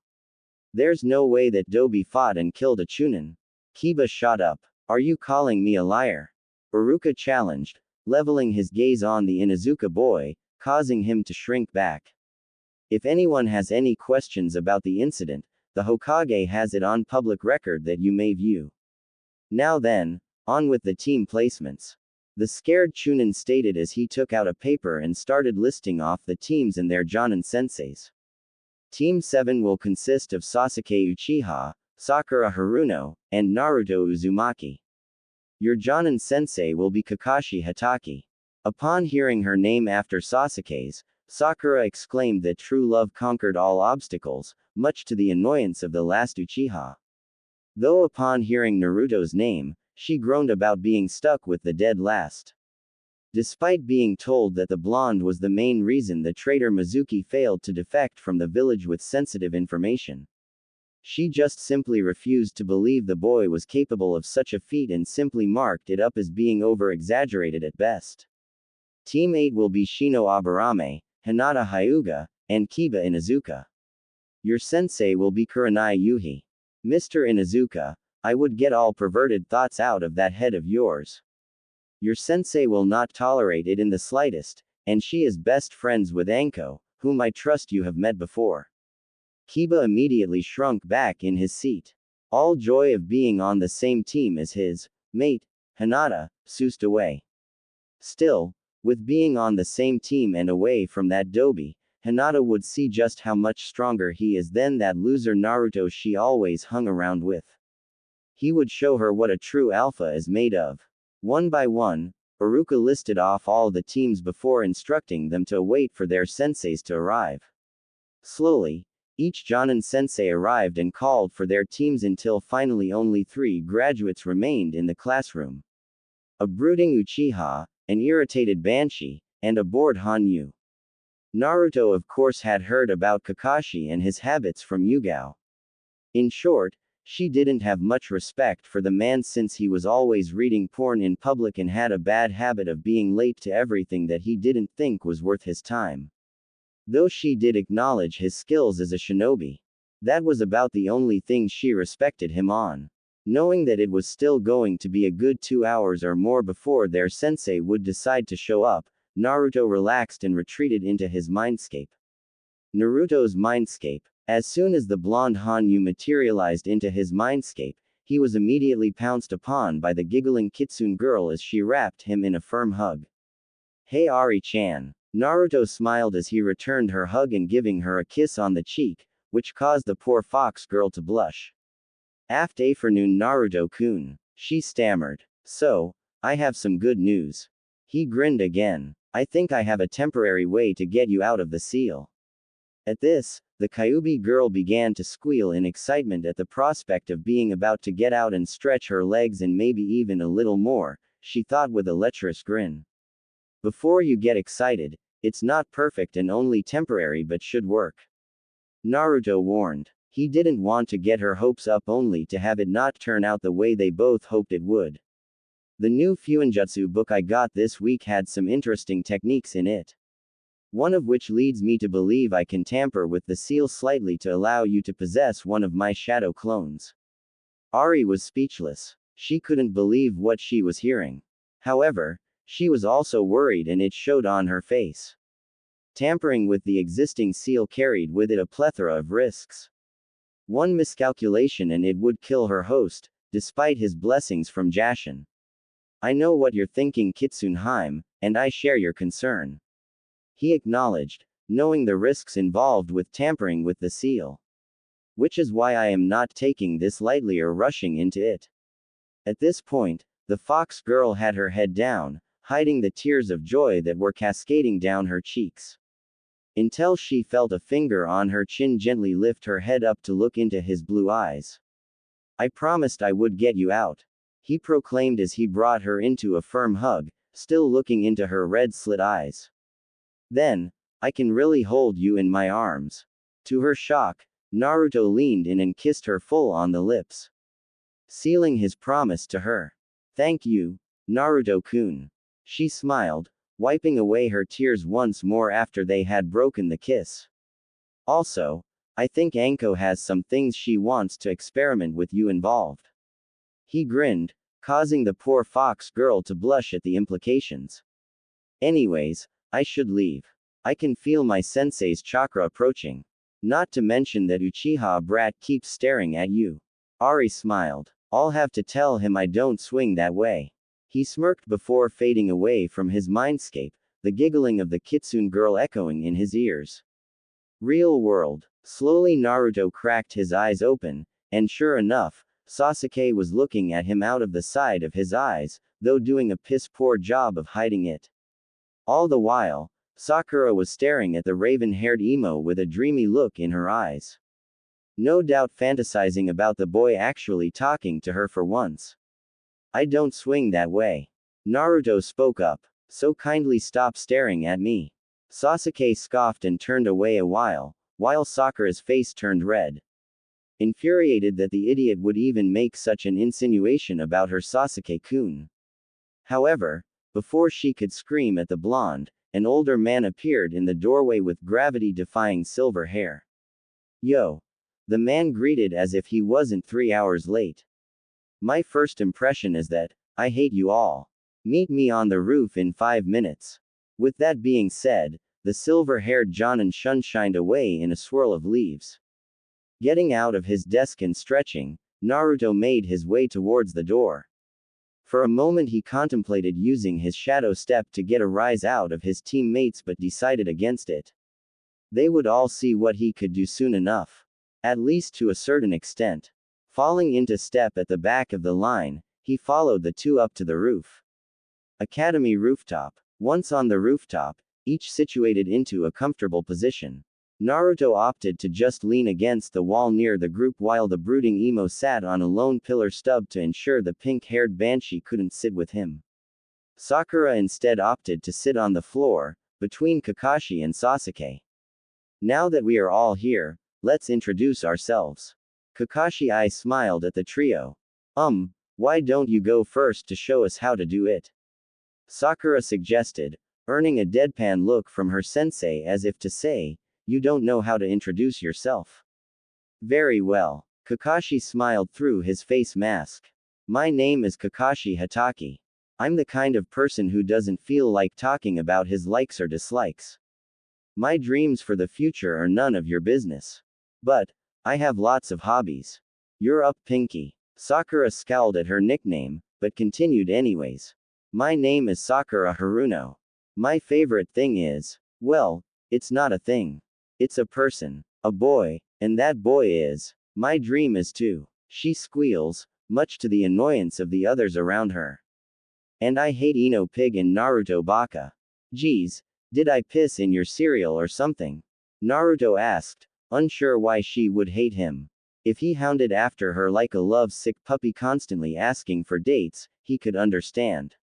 There's no way that Dobi fought and killed a Chunin. Kiba shot up. Are you calling me a liar? Iruka challenged, leveling his gaze on the Inuzuka boy, causing him to shrink back. If anyone has any questions about the incident, the Hokage has it on public record that you may view. Now then, on with the team placements. The scared Chunin stated as he took out a paper and started listing off the teams and their Jonin senseis. Team 7 will consist of Sasuke Uchiha, Sakura Haruno, and Naruto Uzumaki. Your Jonin sensei will be Kakashi Hatake. Upon hearing her name after Sasuke's, Sakura exclaimed that true love conquered all obstacles, much to the annoyance of the last Uchiha. Though upon hearing Naruto's name, she groaned about being stuck with the dead last. Despite being told that the blonde was the main reason the traitor Mizuki failed to defect from the village with sensitive information, she just simply refused to believe the boy was capable of such a feat and simply marked it up as being over-exaggerated at best. Team 8 will be Shino Aburame, Hinata Hyuga, and Kiba Inuzuka. Your sensei will be Kurenai Yuhi. Mr. Inuzuka, I would get all perverted thoughts out of that head of yours. Your sensei will not tolerate it in the slightest, and she is best friends with Anko, whom I trust you have met before. Kiba immediately shrunk back in his seat. All joy of being on the same team as his mate, Hinata, soused away. Still, with being on the same team and away from that Dobi, Hinata would see just how much stronger he is than that loser Naruto she always hung around with. He would show her what a true alpha is made of. One by one, Iruka listed off all the teams before instructing them to wait for their senseis to arrive. Slowly, each Jonin sensei arrived and called for their teams until finally only 3 graduates remained in the classroom. A brooding Uchiha, an irritated Banshee, and a bored Hanyu. Naruto of course had heard about Kakashi and his habits from Yugao. In short, she didn't have much respect for the man since he was always reading porn in public and had a bad habit of being late to everything that he didn't think was worth his time. Though she did acknowledge his skills as a shinobi, that was about the only thing she respected him on. Knowing that it was still going to be a good 2 hours or more before their sensei would decide to show up, Naruto relaxed and retreated into his mindscape. Naruto's mindscape. As soon as the blonde Hanyu materialized into his mindscape, he was immediately pounced upon by the giggling Kitsune girl as she wrapped him in a firm hug. "Hey Ari-chan." Naruto smiled as he returned her hug and giving her a kiss on the cheek, which caused the poor fox girl to blush. "Afternoon Naruto-kun." She stammered. "So, I have some good news." He grinned again. "I think I have a temporary way to get you out of the seal." At this, the Kyuubi girl began to squeal in excitement at the prospect of being about to get out and stretch her legs and maybe even a little more, she thought with a lecherous grin. "Before you get excited, it's not perfect and only temporary but should work," Naruto warned. He didn't want to get her hopes up only to have it not turn out the way they both hoped it would. "The new Fuinjutsu book I got this week had some interesting techniques in it. One of which leads me to believe I can tamper with the seal slightly to allow you to possess one of my shadow clones." Ari was speechless. She couldn't believe what she was hearing. However, she was also worried and it showed on her face. Tampering with the existing seal carried with it a plethora of risks. One miscalculation and it would kill her host, despite his blessings from Jashin. "I know what you're thinking Kitsune-hime, and I share your concern," he acknowledged, knowing the risks involved with tampering with the seal. "Which is why I am not taking this lightly or rushing into it." At this point, the fox girl had her head down, hiding the tears of joy that were cascading down her cheeks. Until she felt a finger on her chin gently lift her head up to look into his blue eyes. "I promised I would get you out," he proclaimed as he brought her into a firm hug, still looking into her red-slit eyes. "Then, I can really hold you in my arms." To her shock, Naruto leaned in and kissed her full on the lips, sealing his promise to her. "Thank you, Naruto-kun." She smiled, wiping away her tears once more after they had broken the kiss. "Also, I think Anko has some things she wants to experiment with you involved." He grinned, causing the poor fox girl to blush at the implications. "Anyways, I should leave. I can feel my sensei's chakra approaching. Not to mention that Uchiha brat keeps staring at you." Ari smiled. "I'll have to tell him I don't swing that way." He smirked before fading away from his mindscape, the giggling of the Kitsune girl echoing in his ears. Real world. Slowly Naruto cracked his eyes open, and sure enough, Sasuke was looking at him out of the side of his eyes, though doing a piss-poor job of hiding it. All the while, Sakura was staring at the raven-haired emo with a dreamy look in her eyes. No doubt fantasizing about the boy actually talking to her for once. "I don't swing that way." Naruto spoke up. "So kindly stop staring at me." Sasuke scoffed and turned away a while Sakura's face turned red. Infuriated that the idiot would even make such an insinuation about her Sasuke-kun. However, before she could scream at the blonde, an older man appeared in the doorway with gravity-defying silver hair. "Yo." The man greeted as if he wasn't 3 hours late. "My first impression is that, I hate you all. Meet me on the roof in 5 minutes." With that being said, the silver-haired Jonin shunshined away in a swirl of leaves. Getting out of his desk and stretching, Naruto made his way towards the door. For a moment he contemplated using his shadow step to get a rise out of his teammates but decided against it. They would all see what he could do soon enough. At least to a certain extent. Falling into step at the back of the line, he followed the two up to the roof. Academy rooftop. Once on the rooftop, each situated into a comfortable position, Naruto opted to just lean against the wall near the group while the brooding emo sat on a lone pillar stub to ensure the pink-haired banshee couldn't sit with him. Sakura instead opted to sit on the floor, between Kakashi and Sasuke. "Now that we are all here, let's introduce ourselves." Kakashi smiled at the trio. Why don't you go first to show us how to do it?" Sakura suggested, earning a deadpan look from her sensei as if to say, "You don't know how to introduce yourself." "Very well." Kakashi smiled through his face mask. My name is Kakashi Hatake. I'm the kind of person who doesn't feel like talking about his likes or dislikes. My dreams for the future are none of your business. But, I have lots of hobbies. You're up, Pinky. Sakura scowled at her nickname, but continued anyways. My name is Sakura Haruno. My favorite thing is, well, it's not a thing. It's a person. A boy, and that boy is. My dream is too. She squeals, much to the annoyance of the others around her. And I hate Ino Pig and Naruto Baka. Geez, did I piss in your cereal or something? Naruto asked, unsure why she would hate him. If he hounded after her like a love-sick puppy constantly asking for dates, he could understand.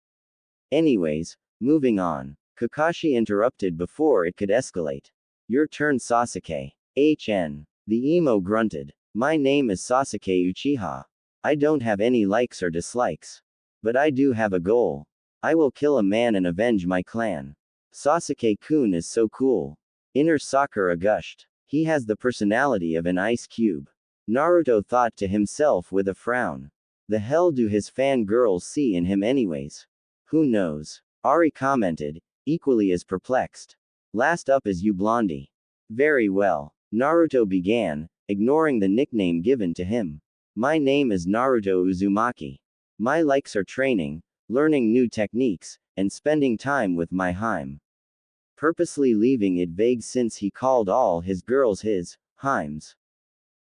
Anyways, moving on. Kakashi interrupted before it could escalate. Your turn, Sasuke. HN. The emo grunted. My name is Sasuke Uchiha. I don't have any likes or dislikes. But I do have a goal. I will kill a man and avenge my clan. Sasuke-kun is so cool. Inner Sakura gushed. He has the personality of an ice cube. Naruto thought to himself with a frown. The hell do his fangirls see in him anyways? Who knows? Ari commented, equally as perplexed. Last up is you, Blondie. Very well. Naruto began, ignoring the nickname given to him. My name is Naruto Uzumaki. My likes are training, learning new techniques, and spending time with my Harem. Purposely leaving it vague since he called all his girls his Harems.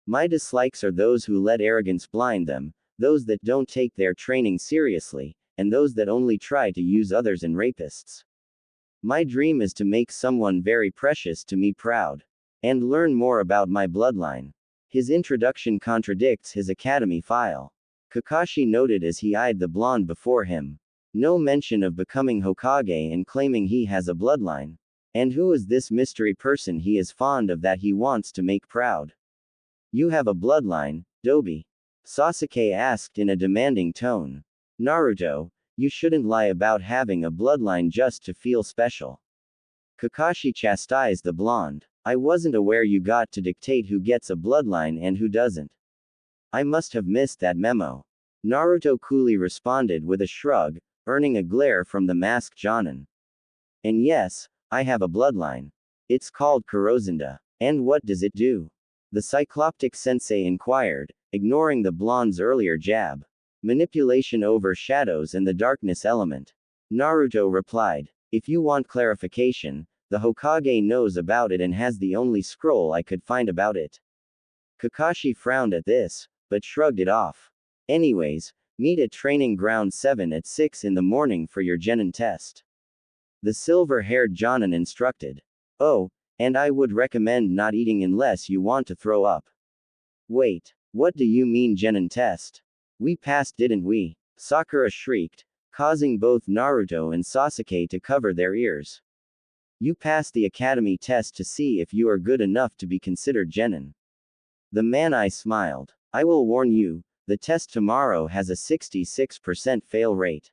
My dislikes are those who let arrogance blind them, those that don't take their training seriously, and those that only try to use others and rapists. My dream is to make someone very precious to me proud. And learn more about my bloodline. His introduction contradicts his academy file. Kakashi noted as he eyed the blonde before him. No mention of becoming Hokage and claiming he has a bloodline. And who is this mystery person he is fond of that he wants to make proud? You have a bloodline, Dobi? Sasuke asked in a demanding tone. Naruto, you shouldn't lie about having a bloodline just to feel special. Kakashi chastised the blonde. I wasn't aware you got to dictate who gets a bloodline and who doesn't. I must have missed that memo. Naruto coolly responded with a shrug, earning a glare from the masked Jonin. And yes, I have a bloodline. It's called Kurozinda. And what does it do? The Cycloptic sensei inquired, ignoring the blonde's earlier jab. Manipulation over shadows and the darkness element. Naruto replied, if you want clarification, the Hokage knows about it and has the only scroll I could find about it. Kakashi frowned at this, but shrugged it off. Anyways, meet at Training Ground 7 at 6 in the morning for your genin test. The silver-haired Jonin instructed. Oh, and I would recommend not eating unless you want to throw up. Wait, what do you mean genin test? We passed, didn't we? Sakura shrieked, causing both Naruto and Sasuke to cover their ears. You passed the academy test to see if you are good enough to be considered genin. The man-eye smiled. I will warn you, the test tomorrow has a 66% fail rate.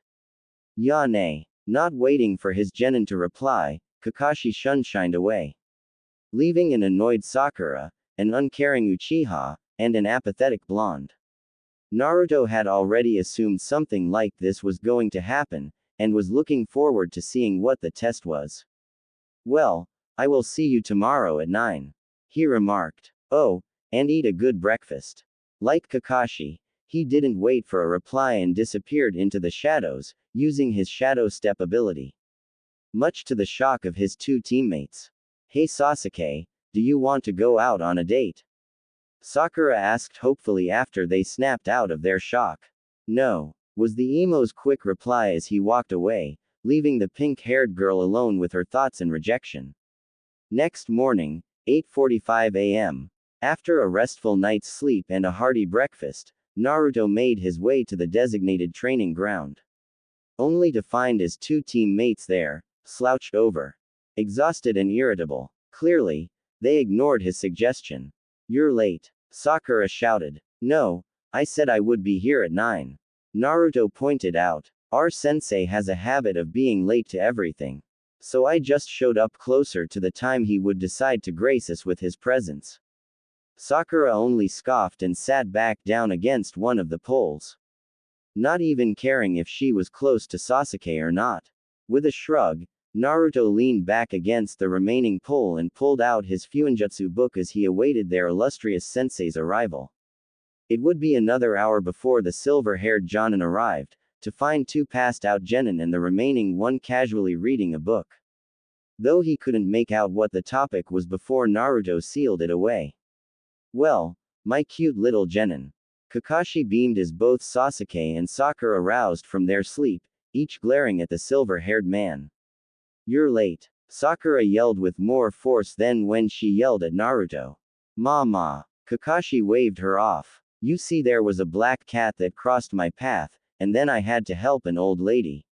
Ya nay. Not waiting for his genin to reply, Kakashi shunshined away. Leaving an annoyed Sakura, an uncaring Uchiha, and an apathetic blonde. Naruto had already assumed something like this was going to happen, and was looking forward to seeing what the test was. Well, I will see you tomorrow at 9. He remarked. Oh, and eat a good breakfast. Like Kakashi, he didn't wait for a reply and disappeared into the shadows, using his shadow step ability. Much to the shock of his two teammates. Hey Sasuke, do you want to go out on a date? Sakura asked hopefully after they snapped out of their shock. No, was the emo's quick reply as he walked away, leaving the pink-haired girl alone with her thoughts and rejection. Next morning, 8:45 a.m. After a restful night's sleep and a hearty breakfast, Naruto made his way to the designated training ground. Only to find his two teammates there, slouched over. Exhausted and irritable. Clearly, they ignored his suggestion. You're late, Sakura shouted. No, I said I would be here at 9. Naruto pointed out. Our sensei has a habit of being late to everything. So I just showed up closer to the time he would decide to grace us with his presence. Sakura only scoffed and sat back down against one of the poles, not even caring if she was close to Sasuke or not. With a shrug, Naruto leaned back against the remaining pole and pulled out his Fuinjutsu book as he awaited their illustrious sensei's arrival. It would be another hour before the silver-haired Jonin arrived, to find two passed-out genin and the remaining one casually reading a book. Though he couldn't make out what the topic was before Naruto sealed it away. Well, my cute little genin. Kakashi beamed as both Sasuke and Sakura roused from their sleep, each glaring at the silver-haired man. You're late. Sakura yelled with more force than when she yelled at Naruto. Ma. Kakashi waved her off. You see, there was a black cat that crossed my path, and then I had to help an old lady.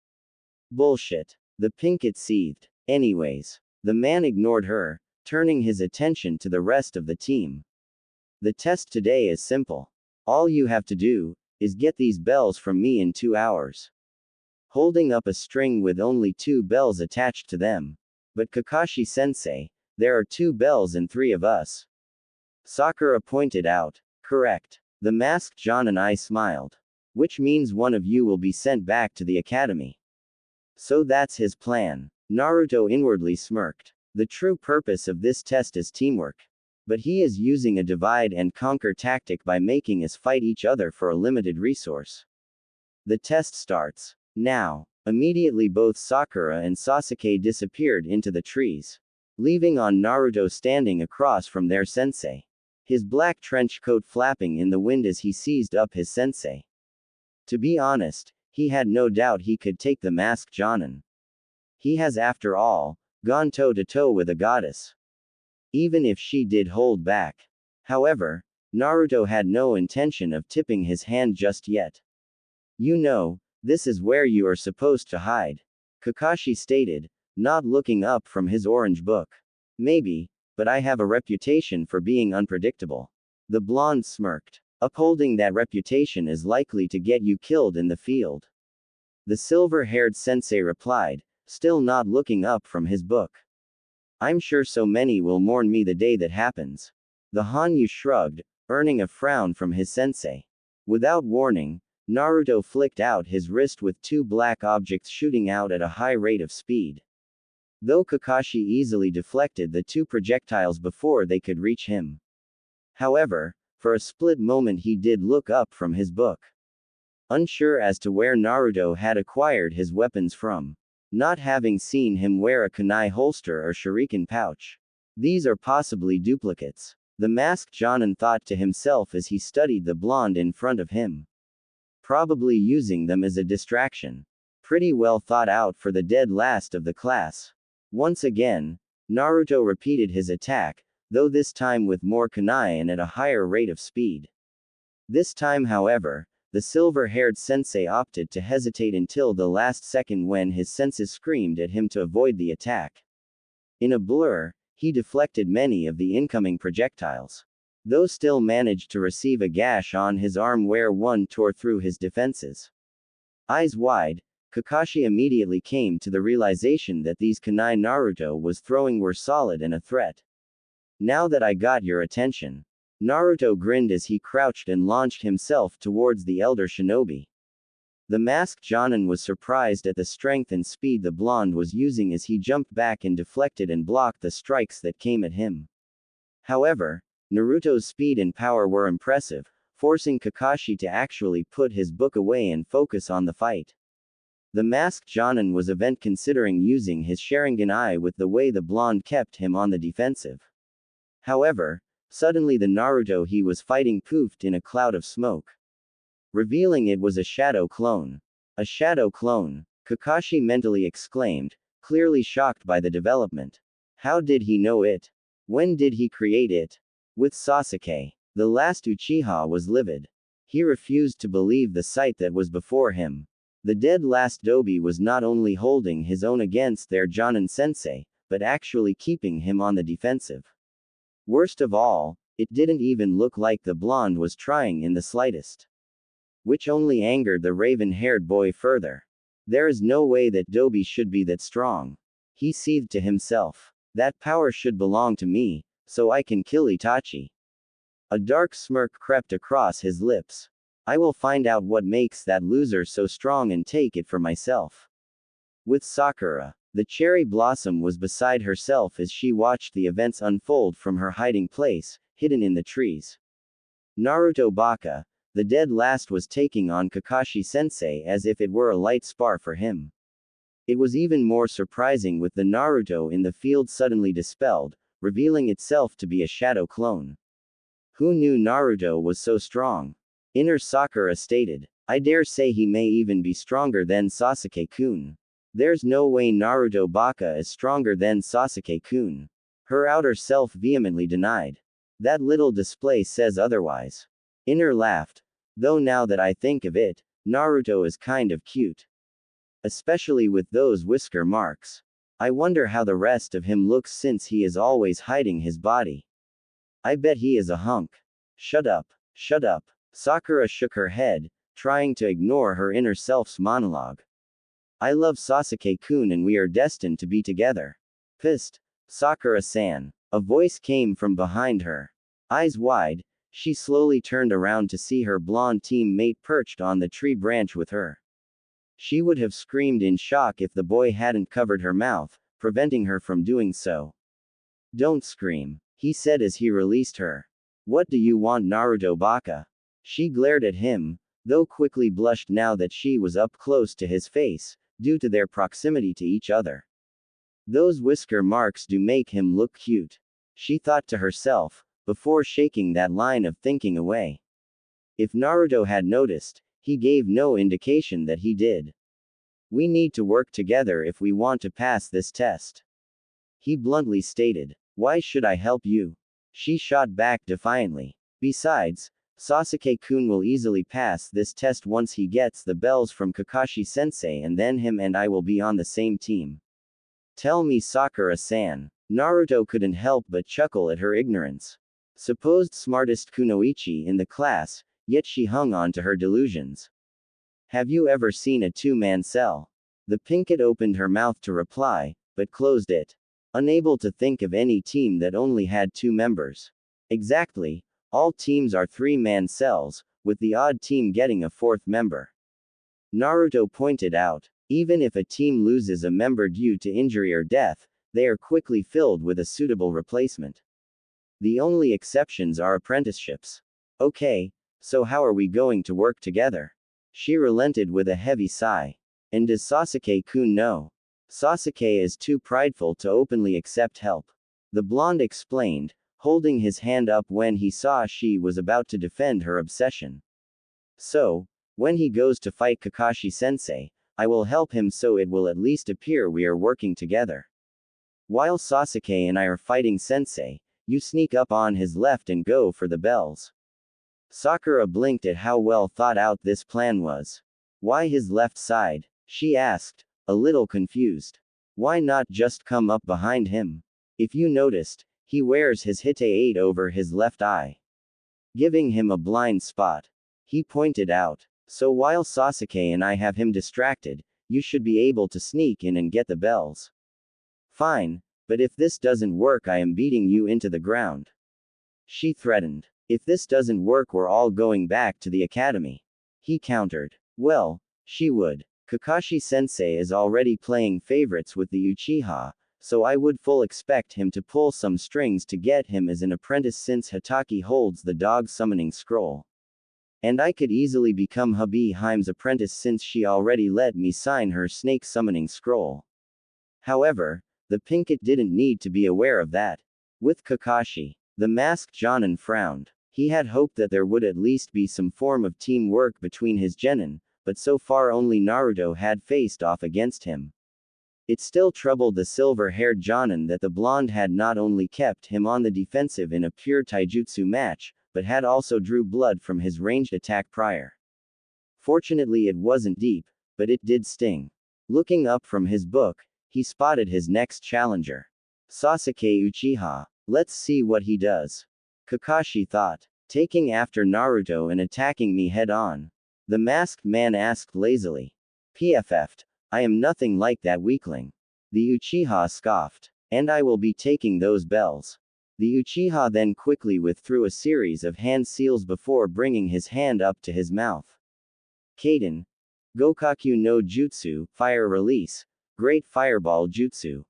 Bullshit. The pinkett seethed. Anyways. The man ignored her, turning his attention to the rest of the team. The test today is simple. All you have to do is get these bells from me in 2 hours. Holding up a string with only 2 bells attached to them. But Kakashi-sensei, there are 2 bells and 3 of us. Sakura pointed out. Correct. The masked John and I smiled. Which means one of you will be sent back to the academy. So that's his plan. Naruto inwardly smirked. The true purpose of this test is teamwork. But he is using a divide and conquer tactic by making us fight each other for a limited resource. The test starts now. Immediately both Sakura and Sasuke disappeared into the trees, leaving on Naruto standing across from their sensei. His black trench coat flapping in the wind as he seized up his sensei. To be honest, he had no doubt he could take the masked Jonin. He has, after all, gone toe-to-toe with a goddess. Even if she did hold back. However, Naruto had no intention of tipping his hand just yet. You know, this is where you are supposed to hide, Kakashi stated, not looking up from his orange book. Maybe, but I have a reputation for being unpredictable. The blonde smirked. Upholding that reputation is likely to get you killed in the field. The silver-haired sensei replied, still not looking up from his book. I'm sure so many will mourn me the day that happens. The Hanyu shrugged, earning a frown from his sensei. Without warning, Naruto flicked out his wrist with 2 black objects shooting out at a high rate of speed. Though Kakashi easily deflected the 2 projectiles before they could reach him. However, for a split moment he did look up from his book. Unsure as to where Naruto had acquired his weapons from. Not having seen him wear a kunai holster or shuriken pouch. These are possibly duplicates. The masked Jonin thought to himself as he studied the blonde in front of him. Probably using them as a distraction. Pretty well thought out for the dead last of the class. Once again, Naruto repeated his attack, though this time with more kunai and at a higher rate of speed. This time, however, the silver-haired sensei opted to hesitate until the last second when his senses screamed at him to avoid the attack. In a blur, he deflected many of the incoming projectiles. Though still managed to receive a gash on his arm where one tore through his defenses. Eyes wide, Kakashi immediately came to the realization that these kunai Naruto was throwing were solid and a threat. Now that I got your attention. Naruto grinned as he crouched and launched himself towards the elder shinobi. The masked Jonin was surprised at the strength and speed the blonde was using as he jumped back and deflected and blocked the strikes that came at him. However, Naruto's speed and power were impressive, forcing Kakashi to actually put his book away and focus on the fight. The masked Jonin was event considering using his Sharingan eye with the way the blonde kept him on the defensive. However, suddenly the Naruto he was fighting poofed in a cloud of smoke, revealing it was a shadow clone. A shadow clone, Kakashi mentally exclaimed, clearly shocked by the development. How did he know it? When did he create it? With Sasuke, the last Uchiha was livid. He refused to believe the sight that was before him. The dead last Dobi was not only holding his own against their Jonin sensei, but actually keeping him on the defensive. Worst of all, it didn't even look like the blonde was trying in the slightest. Which only angered the raven-haired boy further. There is no way that Dobi should be that strong. He seethed to himself. That power should belong to me, so I can kill Itachi. A dark smirk crept across his lips. I will find out what makes that loser so strong and take it for myself. With Sakura, the cherry blossom was beside herself as she watched the events unfold from her hiding place, hidden in the trees. Naruto Baka, the dead last, was taking on Kakashi-sensei as if it were a light spar for him. It was even more surprising with the Naruto in the field suddenly dispelled, revealing itself to be a shadow clone. Who knew Naruto was so strong? Inner Sakura stated. I dare say he may even be stronger than Sasuke-kun. There's no way Naruto Baka is stronger than Sasuke-kun. Her outer self vehemently denied. That little display says otherwise. Inner laughed. Though now that I think of it, Naruto is kind of cute. Especially with those whisker marks. I wonder how the rest of him looks since he is always hiding his body. I bet he is a hunk. Shut up. Shut up. Sakura shook her head, trying to ignore her inner self's monologue. I love Sasuke-kun and we are destined to be together. Pissed. Sakura-san. A voice came from behind her. Eyes wide, she slowly turned around to see her blonde teammate perched on the tree branch with her. She would have screamed in shock if the boy hadn't covered her mouth, preventing her from doing so. Don't scream, he said as he released her. What do you want, Naruto Baka? She glared at him, though quickly blushed now that she was up close to his face, due to their proximity to each other. Those whisker marks do make him look cute, she thought to herself, before shaking that line of thinking away. If Naruto had noticed, he gave no indication that he did. We need to work together if we want to pass this test. He bluntly stated. Why should I help you? She shot back defiantly. Besides, Sasuke-kun will easily pass this test once he gets the bells from Kakashi-sensei, and then him and I will be on the same team. Tell me, Sakura-san. Naruto couldn't help but chuckle at her ignorance. Supposed smartest kunoichi in the class, yet she hung on to her delusions. Have you ever seen a two-man cell? The pinkett opened her mouth to reply, but closed it. Unable to think of any team that only had 2 members. Exactly, all teams are 3-man cells, with the odd team getting a 4th member. Naruto pointed out, even if a team loses a member due to injury or death, they are quickly filled with a suitable replacement. The only exceptions are apprenticeships. Okay, so how are we going to work together? She relented with a heavy sigh. And does Sasuke-kun know? Sasuke is too prideful to openly accept help. The blonde explained, holding his hand up when he saw she was about to defend her obsession. So, when he goes to fight Kakashi-sensei, I will help him so it will at least appear we are working together. While Sasuke and I are fighting sensei, you sneak up on his left and go for the bells. Sakura blinked at how well thought out this plan was. Why his left side? She asked, a little confused. Why not just come up behind him? If you noticed, he wears his Hite-8 over his left eye, giving him a blind spot. He pointed out. So while Sasuke and I have him distracted, you should be able to sneak in and get the bells. Fine, but if this doesn't work I am beating you into the ground. She threatened. If this doesn't work we're all going back to the academy. He countered. Well, she would. Kakashi-sensei is already playing favorites with the Uchiha, so I would full expect him to pull some strings to get him as an apprentice since Hatake holds the dog summoning scroll. And I could easily become Hubby Heim's apprentice since she already let me sign her snake summoning scroll. However, the pinkett didn't need to be aware of that. With Kakashi, the masked Jonin frowned. He had hoped that there would at least be some form of teamwork between his genin, but so far only Naruto had faced off against him. It still troubled the silver-haired Jonin that the blonde had not only kept him on the defensive in a pure taijutsu match, but had also drew blood from his ranged attack prior. Fortunately it wasn't deep, but it did sting. Looking up from his book, he spotted his next challenger. Sasuke Uchiha. Let's see what he does. Kakashi thought. Taking after Naruto and attacking me head-on? The masked man asked lazily. PFF'd. I am nothing like that weakling. The Uchiha scoffed. And I will be taking those bells. The Uchiha then quickly withdrew a series of hand seals before bringing his hand up to his mouth. Kaden. Gokaku no Jutsu, Fire Release. Great Fireball Jutsu.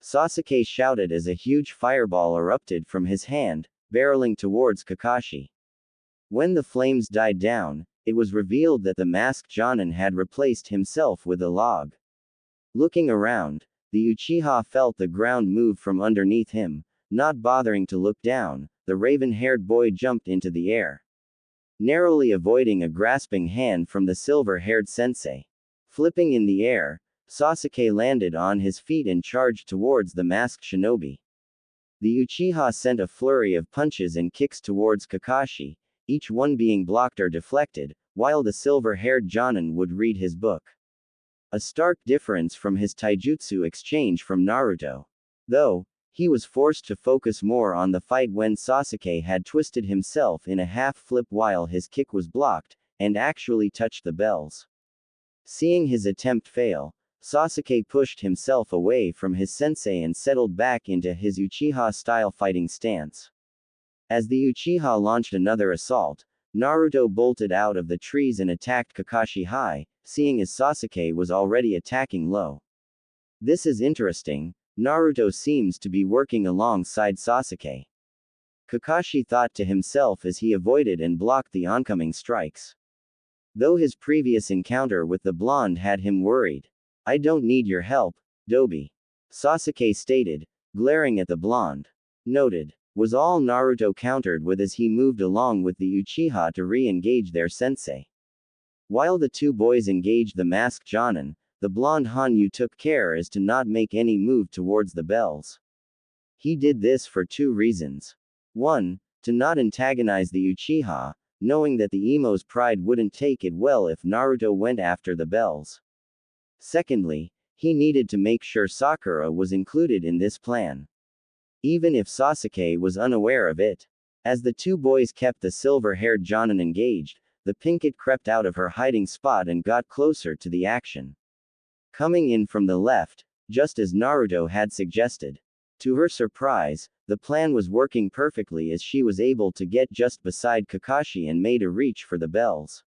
Sasuke shouted as a huge fireball erupted from his hand, barreling towards Kakashi. When the flames died down, it was revealed that the masked Jonin had replaced himself with a log. Looking around, the Uchiha felt the ground move from underneath him. Not bothering to look down, the raven-haired boy jumped into the air, narrowly avoiding a grasping hand from the silver-haired sensei. Flipping in the air, Sasuke landed on his feet and charged towards the masked shinobi. The Uchiha sent a flurry of punches and kicks towards Kakashi, each one being blocked or deflected, while the silver-haired Jonin would read his book. A stark difference from his taijutsu exchange from Naruto. Though, he was forced to focus more on the fight when Sasuke had twisted himself in a half-flip while his kick was blocked, and actually touched the bells. Seeing his attempt fail, Sasuke pushed himself away from his sensei and settled back into his Uchiha-style fighting stance. As the Uchiha launched another assault, Naruto bolted out of the trees and attacked Kakashi high, seeing as Sasuke was already attacking low. This is interesting. Naruto seems to be working alongside Sasuke. Kakashi thought to himself as he avoided and blocked the oncoming strikes. Though his previous encounter with the blonde had him worried. "I don't need your help, Dobi," Sasuke stated, glaring at the blonde. "Noted," was all Naruto countered with as he moved along with the Uchiha to re-engage their sensei. While the two boys engaged the masked Jonin, the blonde Hanyu took care as to not make any move towards the bells. He did this for two reasons. 1. To not antagonize the Uchiha, knowing that the emo's pride wouldn't take it well if Naruto went after the bells. Secondly, he needed to make sure Sakura was included in this plan. Even if Sasuke was unaware of it. As the two boys kept the silver-haired Jonin engaged, the pinkett crept out of her hiding spot and got closer to the action. Coming in from the left, just as Naruto had suggested. To her surprise, the plan was working perfectly as she was able to get just beside Kakashi and made a reach for the bells.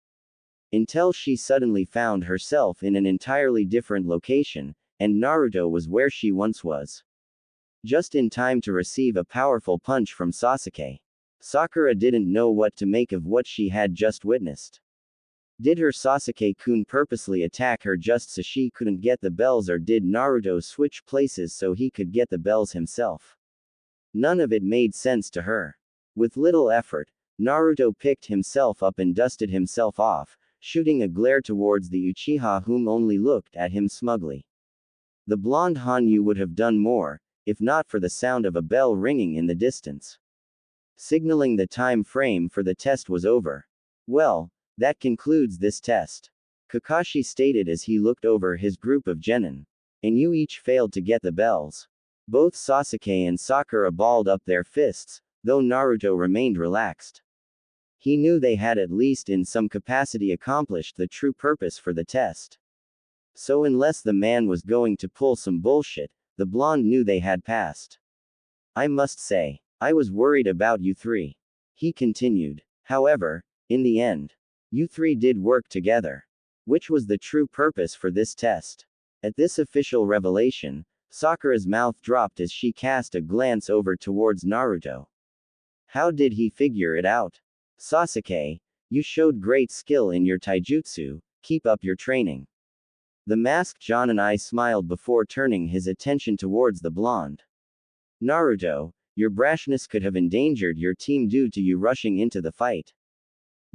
Until she suddenly found herself in an entirely different location, and Naruto was where she once was. Just in time to receive a powerful punch from Sasuke. Sakura didn't know what to make of what she had just witnessed. Did her Sasuke-kun purposely attack her just so she couldn't get the bells, or did Naruto switch places so he could get the bells himself? None of it made sense to her. With little effort, Naruto picked himself up and dusted himself off, shooting a glare towards the Uchiha whom only looked at him smugly. The blonde Hanyu would have done more, if not for the sound of a bell ringing in the distance, signaling the time frame for the test was over. "Well, that concludes this test," Kakashi stated as he looked over his group of genin. "And you each failed to get the bells." Both Sasuke and Sakura balled up their fists, though Naruto remained relaxed. He knew they had at least in some capacity accomplished the true purpose for the test. So unless the man was going to pull some bullshit, the blonde knew they had passed. "I must say, I was worried about you three," he continued. "However, in the end, you three did work together. Which was the true purpose for this test." At this official revelation, Sakura's mouth dropped as she cast a glance over towards Naruto. How did he figure it out? "Sasuke, you showed great skill in your taijutsu, keep up your training." The masked Jonin smiled before turning his attention towards the blonde. "Naruto, your brashness could have endangered your team due to you rushing into the fight.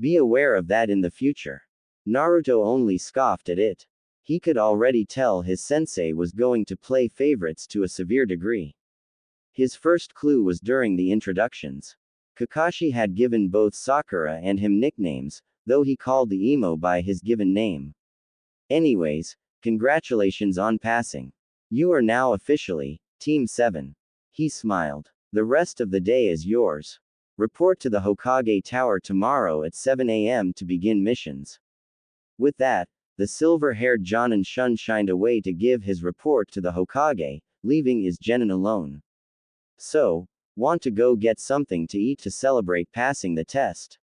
Be aware of that in the future." Naruto only scoffed at it. He could already tell his sensei was going to play favorites to a severe degree. His first clue was during the introductions. Kakashi had given both Sakura and him nicknames, though he called the emo by his given name. "Anyways, congratulations on passing. You are now officially Team 7. He smiled. "The rest of the day is yours. Report to the Hokage Tower tomorrow at 7 a.m. to begin missions." With that, the silver-haired Jonin shined away to give his report to the Hokage, leaving his genin alone. So, Want to go get something to eat to celebrate passing the test?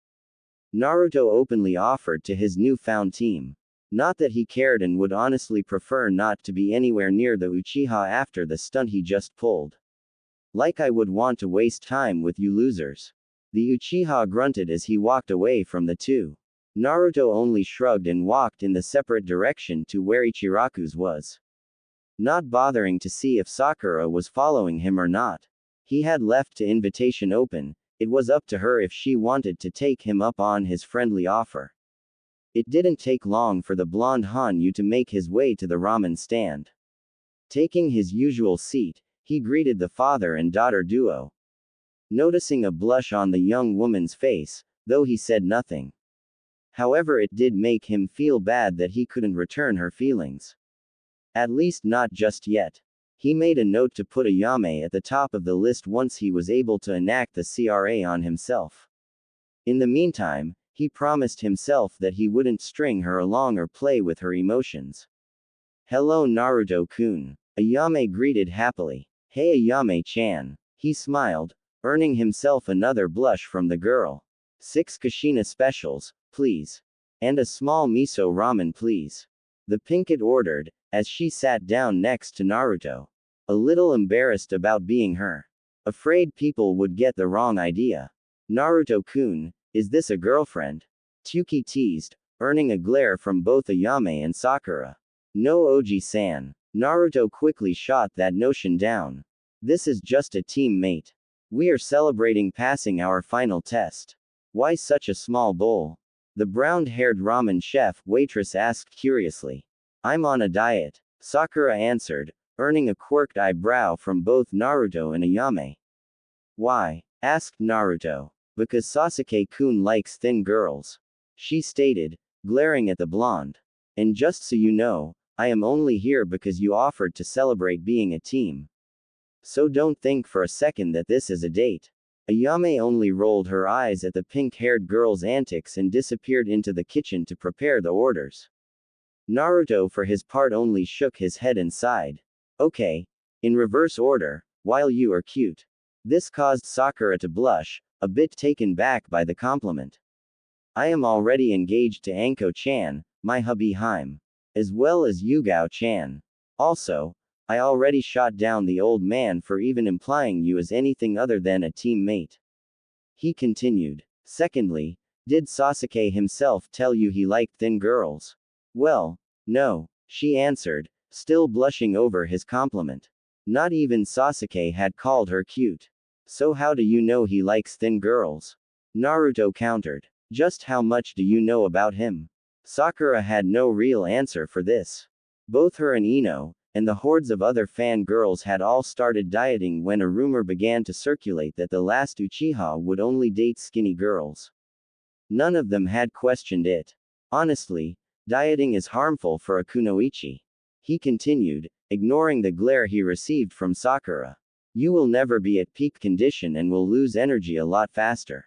Naruto openly offered to his newfound team. Not that he cared and would honestly prefer not to be anywhere near the Uchiha after the stunt he just pulled. Like I would want to waste time with you losers. The Uchiha grunted as he walked away from the two. Naruto only shrugged and walked in the separate direction to where Ichiraku's was. Not bothering to see if Sakura was following him or not. He had left the invitation open, it was up to her if she wanted to take him up on his friendly offer. It didn't take long for the blonde Hanyu to make his way to the ramen stand. Taking his usual seat, he greeted the father and daughter duo. Noticing a blush on the young woman's face, though he said nothing. However, it did make him feel bad that he couldn't return her feelings. At least not just yet. He made a note to put Ayame at the top of the list once he was able to enact the CRA on himself. In the meantime, he promised himself that he wouldn't string her along or play with her emotions. Hello Naruto-kun. Ayame greeted happily. Hey Ayame-chan. He smiled, earning himself another blush from the girl. 6 Kushina specials, please. And a small miso ramen please. The Pinkett ordered, as she sat down next to Naruto. A little embarrassed about being her. Afraid people would get the wrong idea. Naruto-kun, is this a girlfriend? Tsuki teased, earning a glare from both Ayame and Sakura. No Oji-san. Naruto quickly shot that notion down. This is just a teammate. We are celebrating passing our final test. Why such a small bowl? The brown-haired ramen chef waitress asked curiously. I'm on a diet, Sakura answered, earning a quirked eyebrow from both Naruto and Ayame. Why? Asked Naruto. Because Sasuke-kun likes thin girls. She stated, glaring at the blonde. And just so you know, I am only here because you offered to celebrate being a team. So don't think for a second that this is a date. Ayame only rolled her eyes at the pink-haired girl's antics and disappeared into the kitchen to prepare the orders. Naruto for his part only shook his head and sighed. Okay. In reverse order, while you are cute. This caused Sakura to blush, a bit taken back by the compliment. I am already engaged to Anko-chan, my hubby Haim. As well as Yugao-chan. Also, I already shot down the old man for even implying you as anything other than a teammate. He continued. Secondly, did Sasuke himself tell you he liked thin girls? Well, no, she answered, still blushing over his compliment. Not even Sasuke had called her cute. So how do you know he likes thin girls? Naruto countered. Just how much do you know about him? Sakura had no real answer for this. Both her and Ino, and the hordes of other fangirls had all started dieting when a rumor began to circulate that the last Uchiha would only date skinny girls. None of them had questioned it. Honestly, dieting is harmful for a kunoichi. He continued, ignoring the glare he received from Sakura. You will never be at peak condition and will lose energy a lot faster.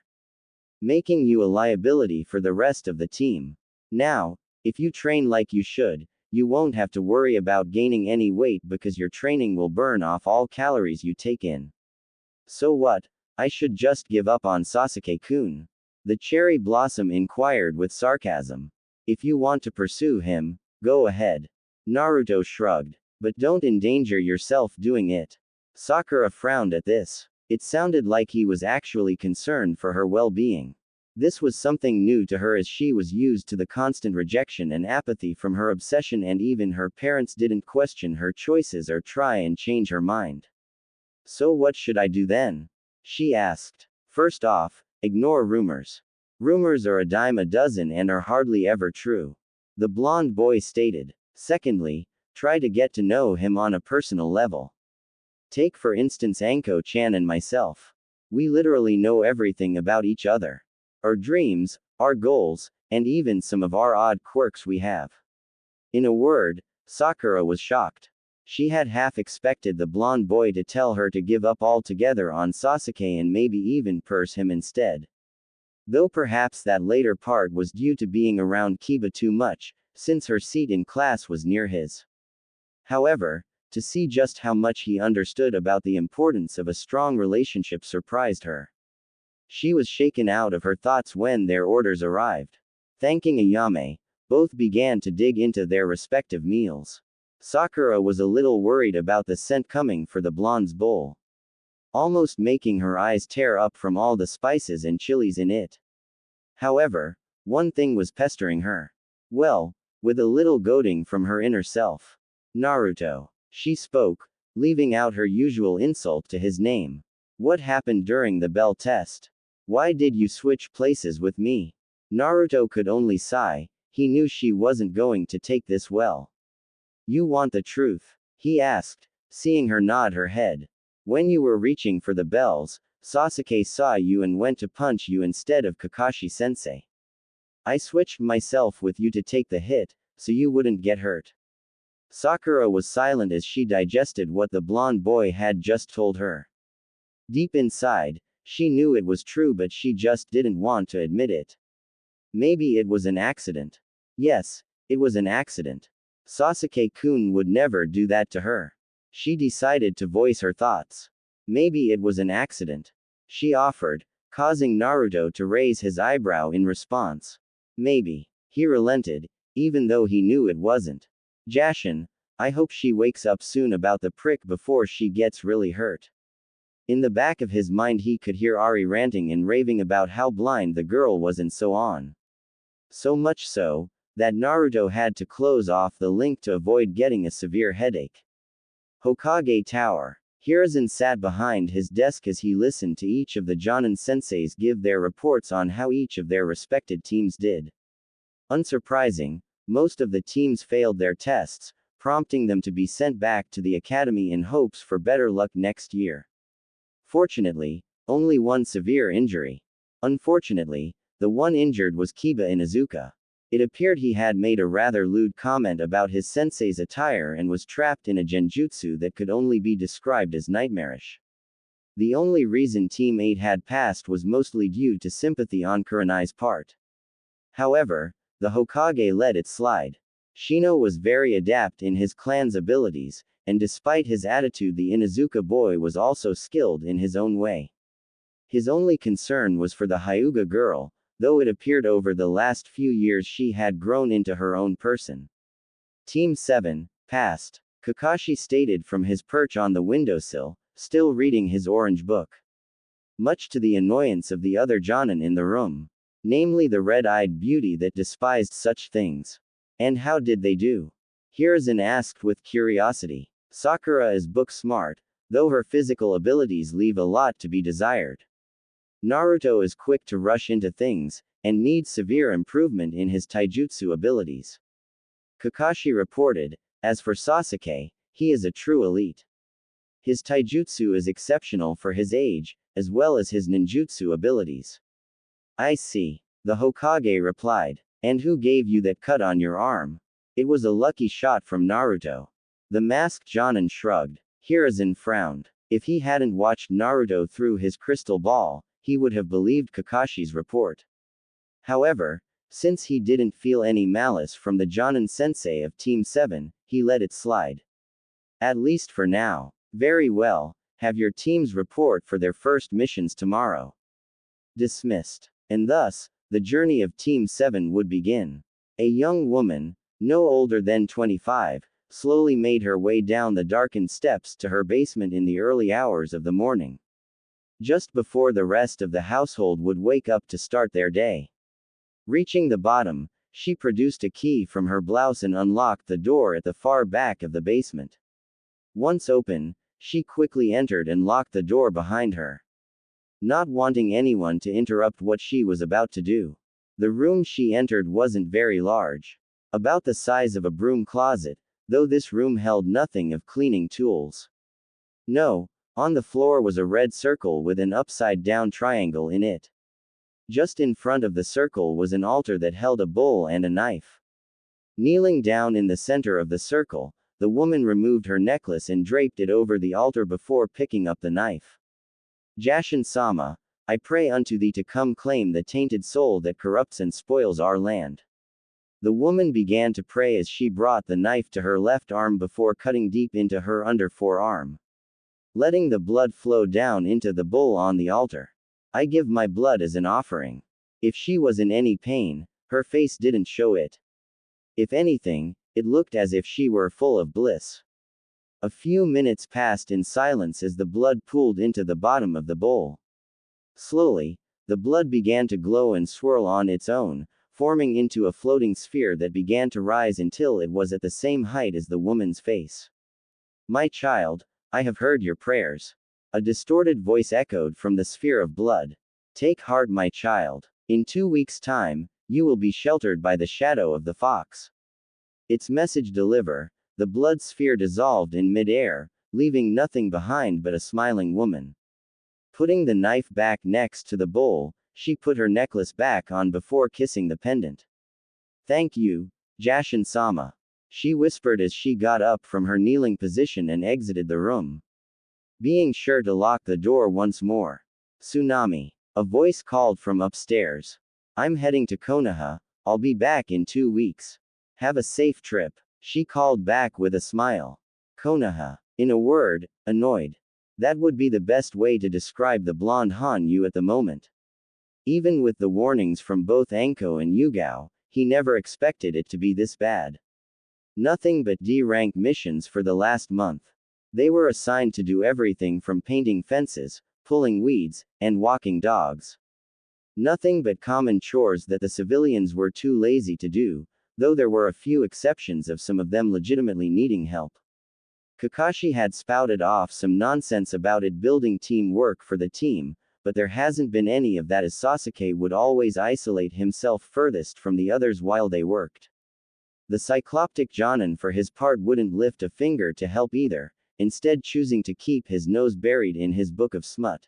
Making you a liability for the rest of the team. Now, if you train like you should, you won't have to worry about gaining any weight because your training will burn off all calories you take in. So what? I should just give up on Sasuke-kun? The cherry blossom inquired with sarcasm. If you want to pursue him, go ahead. Naruto shrugged. But don't endanger yourself doing it. Sakura frowned at this. It sounded like he was actually concerned for her well-being. This was something new to her as she was used to the constant rejection and apathy from her obsession, and even her parents didn't question her choices or try and change her mind. So what should I do then? She asked. First off, ignore rumors. Rumors are a dime a dozen and are hardly ever true. The blonde boy stated. Secondly, try to get to know him on a personal level. Take for instance Anko-chan and myself. We literally know everything about each other. Our dreams, our goals, and even some of our odd quirks we have. In a word, Sakura was shocked. She had half expected the blonde boy to tell her to give up altogether on Sasuke and maybe even curse him instead. Though perhaps that later part was due to being around Kiba too much, since her seat in class was near his. However, To see just how much he understood about the importance of a strong relationship surprised her. She was shaken out of her thoughts when their orders arrived. Thanking Ayame, both began to dig into their respective meals. Sakura was a little worried about the scent coming for the blonde's bowl, almost making her eyes tear up from all the spices and chilies in it. However, one thing was pestering her. Well, with a little goading from her inner self. Naruto. She spoke, leaving out her usual insult to his name. What happened during the bell test? Why did you switch places with me? Naruto could only sigh, he knew she wasn't going to take this well. You want the truth? He asked, seeing her nod her head. When you were reaching for the bells, Sasuke saw you and went to punch you instead of Kakashi-sensei. I switched myself with you to take the hit, so you wouldn't get hurt. Sakura was silent as she digested what the blonde boy had just told her. Deep inside, she knew it was true, but she just didn't want to admit it. Maybe it was an accident. Yes, it was an accident. Sasuke-kun would never do that to her. She decided to voice her thoughts. Maybe it was an accident. She offered, causing Naruto to raise his eyebrow in response. Maybe. He relented, even though he knew it wasn't. Jashin, I hope she wakes up soon about the prick before she gets really hurt. In the back of his mind he could hear Ari ranting and raving about how blind the girl was and so on. So much so, that Naruto had to close off the link to avoid getting a severe headache. Hokage Tower. Hiruzen sat behind his desk as he listened to each of the Jonin senseis give their reports on how each of their respected teams did. Unsurprising, most of the teams failed their tests, prompting them to be sent back to the academy in hopes for better luck next year. Fortunately, only one severe injury. Unfortunately, the one injured was Kiba Inuzuka. It appeared he had made a rather lewd comment about his sensei's attire and was trapped in a genjutsu that could only be described as nightmarish. The only reason Team 8 had passed was mostly due to sympathy on Kurenai's part. However, the Hokage let it slide. Shino was very adept in his clan's abilities, and despite his attitude the Inuzuka boy was also skilled in his own way. His only concern was for the Hyuga girl, though it appeared over the last few years she had grown into her own person. Team 7, passed. Kakashi stated from his perch on the windowsill, still reading his orange book. Much to the annoyance of the other Jonin in the room. Namely the red-eyed beauty that despised such things. And how did they do? Hiruzen asked with curiosity. Sakura is book smart, though her physical abilities leave a lot to be desired. Naruto is quick to rush into things, and needs severe improvement in his taijutsu abilities. Kakashi reported, as for Sasuke, he is a true elite. His taijutsu is exceptional for his age, as well as his ninjutsu abilities. I see. The Hokage replied. And who gave you that cut on your arm? It was a lucky shot from Naruto. The masked Jonin shrugged. Hiruzen frowned. If he hadn't watched Naruto through his crystal ball, he would have believed Kakashi's report. However, since he didn't feel any malice from the Jonin sensei of Team 7, he let it slide. At least for now. Very well, have your teams report for their first missions tomorrow. Dismissed. And thus, the journey of Team 7 would begin. A young woman, no older than 25, slowly made her way down the darkened steps to her basement in the early hours of the morning. Just before the rest of the household would wake up to start their day. Reaching the bottom, she produced a key from her blouse and unlocked the door at the far back of the basement. Once open, she quickly entered and locked the door behind her. Not wanting anyone to interrupt what she was about to do. The room she entered wasn't very large. About the size of a broom closet, though this room held nothing of cleaning tools. No, on the floor was a red circle with an upside-down triangle in it. Just in front of the circle was an altar that held a bowl and a knife. Kneeling down in the center of the circle, the woman removed her necklace and draped it over the altar before picking up the knife. Jashin-sama, I pray unto thee to come claim the tainted soul that corrupts and spoils our land. The woman began to pray as she brought the knife to her left arm before cutting deep into her under forearm, letting the blood flow down into the bowl on the altar. I give my blood as an offering. If she was in any pain, her face didn't show it. If anything, it looked as if she were full of bliss. A few minutes passed in silence as the blood pooled into the bottom of the bowl. Slowly, the blood began to glow and swirl on its own, forming into a floating sphere that began to rise until it was at the same height as the woman's face. My child, I have heard your prayers. A distorted voice echoed from the sphere of blood. Take heart, my child. In 2 weeks' time, you will be sheltered by the shadow of the fox. Its message deliver, the blood sphere dissolved in mid-air, leaving nothing behind but a smiling woman. Putting the knife back next to the bowl, she put her necklace back on before kissing the pendant. Thank you, Jashin-sama. She whispered as she got up from her kneeling position and exited the room, being sure to lock the door once more. Tsunami. A voice called from upstairs. I'm heading to Konoha, I'll be back in 2 weeks. Have a safe trip, she called back with a smile. Konoha. In a word, annoyed. That would be the best way to describe the blonde Hanyu at the moment. Even with the warnings from both Anko and Yugao, he never expected it to be this bad. Nothing but D-rank missions for the last month. They were assigned to do everything from painting fences, pulling weeds, and walking dogs. Nothing but common chores that the civilians were too lazy to do, though there were a few exceptions of some of them legitimately needing help. Kakashi had spouted off some nonsense about it building teamwork for the team, but there hasn't been any of that as Sasuke would always isolate himself furthest from the others while they worked. The cycloptic Jonin for his part wouldn't lift a finger to help either, instead choosing to keep his nose buried in his book of smut.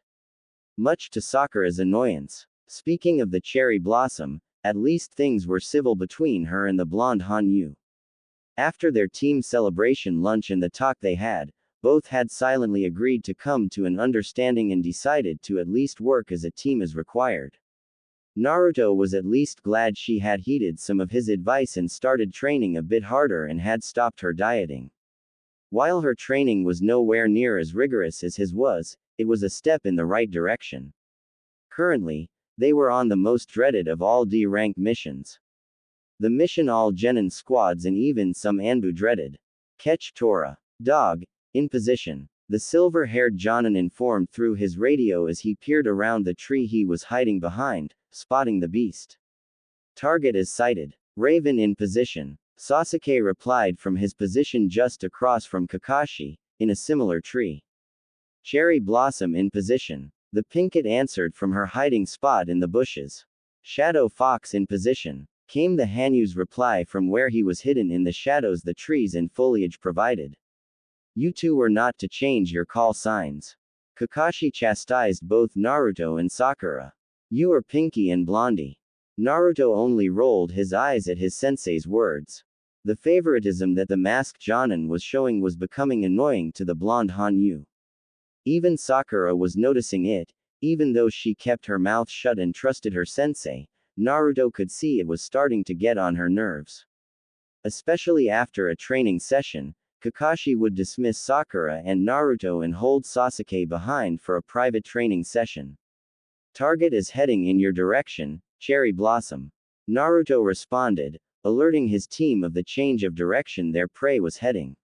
Much to Sakura's annoyance. Speaking of the cherry blossom, at least things were civil between her and the blonde Hanyu. After their team celebration lunch and the talk they had, both had silently agreed to come to an understanding and decided to at least work as a team as required. Naruto was at least glad she had heeded some of his advice and started training a bit harder and had stopped her dieting. While her training was nowhere near as rigorous as his was, it was a step in the right direction. Currently, they were on the most dreaded of all D-rank missions. The mission all genin squads and even some Anbu dreaded. Catch Tora. Dog. In position. The silver-haired Jonin informed through his radio as he peered around the tree he was hiding behind, spotting the beast. Target is sighted. Raven in position. Sasuke replied from his position just across from Kakashi, in a similar tree. Cherry Blossom in position. The Pinkett answered from her hiding spot in the bushes. Shadow Fox in position. Came the Hanyu's reply from where he was hidden in the shadows the trees and foliage provided. You two were not to change your call signs. Kakashi chastised both Naruto and Sakura. You are Pinky and Blondie. Naruto only rolled his eyes at his sensei's words. The favoritism that the masked Jonin was showing was becoming annoying to the blonde Hanyu. Even Sakura was noticing it, even though she kept her mouth shut and trusted her sensei. Naruto could see it was starting to get on her nerves. Especially after a training session, Kakashi would dismiss Sakura and Naruto and hold Sasuke behind for a private training session. Target is heading in your direction, Cherry Blossom. Naruto responded, alerting his team of the change of direction their prey was heading.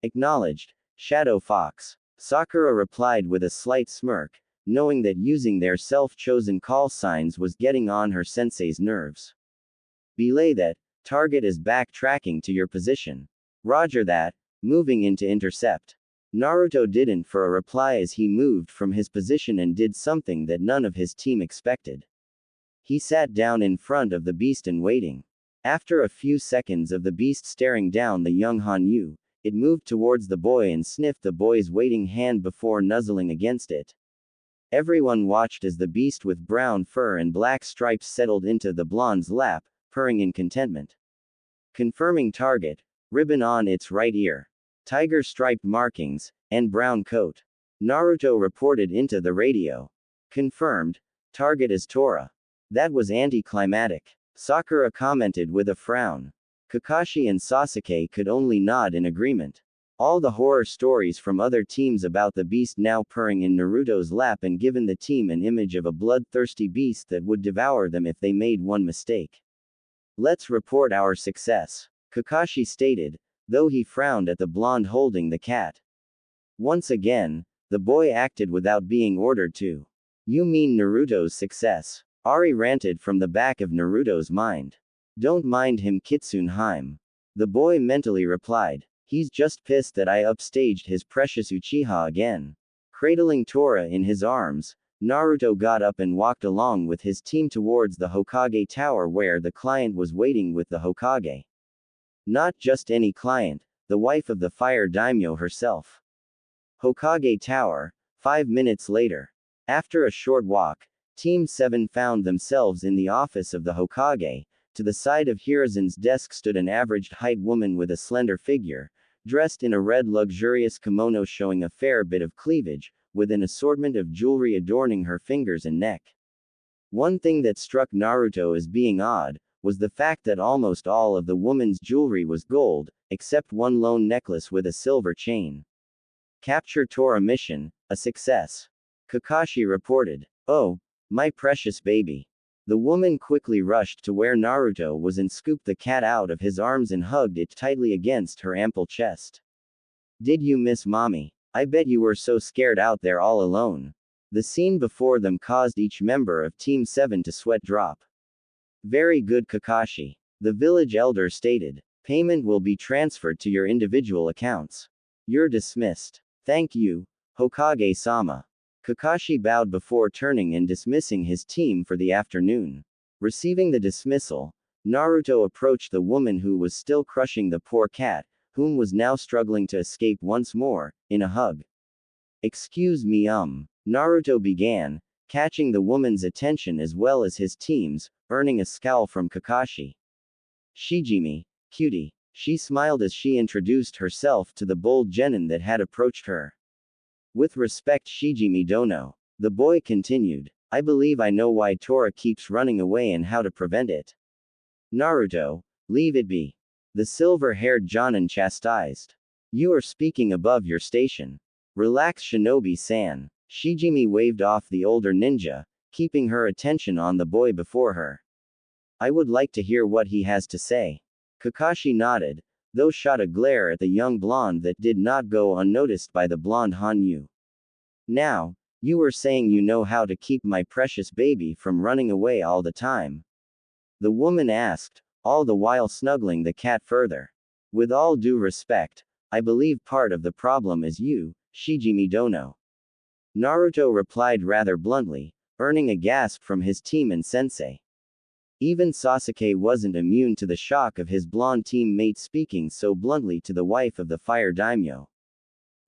Acknowledged, Shadow Fox. Sakura replied with a slight smirk, knowing that using their self-chosen call signs was getting on her sensei's nerves. Belay that, target is backtracking to your position. Roger that, moving in to intercept. Naruto didn't for a reply as he moved from his position and did something that none of his team expected. He sat down in front of the beast and waiting. After a few seconds of the beast staring down the young Hanyu, it moved towards the boy and sniffed the boy's waiting hand before nuzzling against it. Everyone watched as the beast with brown fur and black stripes settled into the blonde's lap, purring in contentment. Confirming target, ribbon on its right ear. Tiger-striped markings, and brown coat. Naruto reported into the radio. Confirmed, target is Tora. That was anticlimactic. Sakura commented with a frown. Kakashi and Sasuke could only nod in agreement. All the horror stories from other teams about the beast now purring in Naruto's lap and given the team an image of a bloodthirsty beast that would devour them if they made one mistake. Let's report our success, Kakashi stated, though he frowned at the blonde holding the cat. Once again, the boy acted without being ordered to. You mean Naruto's success? Ari ranted from the back of Naruto's mind. Don't mind him, Kitsunheim. The boy mentally replied. He's just pissed that I upstaged his precious Uchiha again. Cradling Tora in his arms, Naruto got up and walked along with his team towards the Hokage Tower where the client was waiting with the Hokage. Not just any client, the wife of the fire daimyo herself. Hokage Tower, 5 minutes later. After a short walk, Team 7 found themselves in the office of the Hokage. To the side of Hiruzen's desk stood an average-height woman with a slender figure, dressed in a red luxurious kimono showing a fair bit of cleavage, with an assortment of jewelry adorning her fingers and neck. One thing that struck Naruto as being odd, was the fact that almost all of the woman's jewelry was gold, except one lone necklace with a silver chain. Capture Tora mission, a success. Kakashi reported. Oh, my precious baby. The woman quickly rushed to where Naruto was and scooped the cat out of his arms and hugged it tightly against her ample chest. Did you miss mommy? I bet you were so scared out there all alone. The scene before them caused each member of Team 7 to sweat drop. Very good, Kakashi. The village elder stated. Payment will be transferred to your individual accounts. You're dismissed. Thank you, Hokage-sama. Kakashi bowed before turning and dismissing his team for the afternoon. Receiving the dismissal, Naruto approached the woman who was still crushing the poor cat, whom was now struggling to escape once more, in a hug. Excuse me, Naruto began, catching the woman's attention as well as his team's, earning a scowl from Kakashi. Shijimi, cutie. She smiled as she introduced herself to the bold genin that had approached her. With respect, Shijimi Dono. The boy continued. I believe I know why Tora keeps running away and how to prevent it. Naruto, leave it be. The silver-haired Jonin chastised. You are speaking above your station. Relax, Shinobi-san. Shijimi waved off the older ninja, keeping her attention on the boy before her. I would like to hear what he has to say. Kakashi nodded, though shot a glare at the young blonde that did not go unnoticed by the blonde Hanyu. Now, you were saying you know how to keep my precious baby from running away all the time. The woman asked, all the while snuggling the cat further. With all due respect, I believe part of the problem is you, Shijimi Dono. Naruto replied rather bluntly, earning a gasp from his team and sensei. Even Sasuke wasn't immune to the shock of his blonde teammate speaking so bluntly to the wife of the fire daimyo.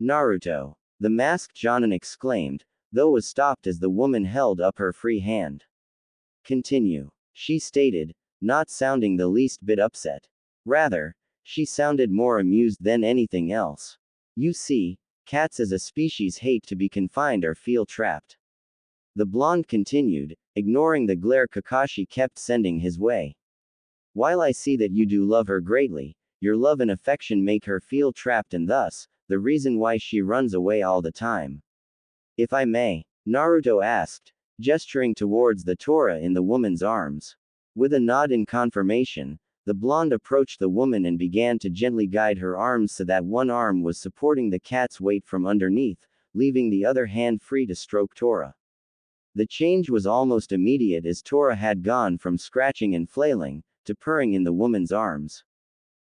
Naruto, the masked Jonin exclaimed, though was stopped as the woman held up her free hand. Continue, she stated, not sounding the least bit upset. Rather, she sounded more amused than anything else. You see, cats as a species hate to be confined or feel trapped. The blonde continued, ignoring the glare Kakashi kept sending his way. While I see that you do love her greatly, your love and affection make her feel trapped and thus, the reason why she runs away all the time. If I may, Naruto asked, gesturing towards the Tora in the woman's arms. With a nod in confirmation, the blonde approached the woman and began to gently guide her arms so that one arm was supporting the cat's weight from underneath, leaving the other hand free to stroke Tora. The change was almost immediate as Tora had gone from scratching and flailing, to purring in the woman's arms.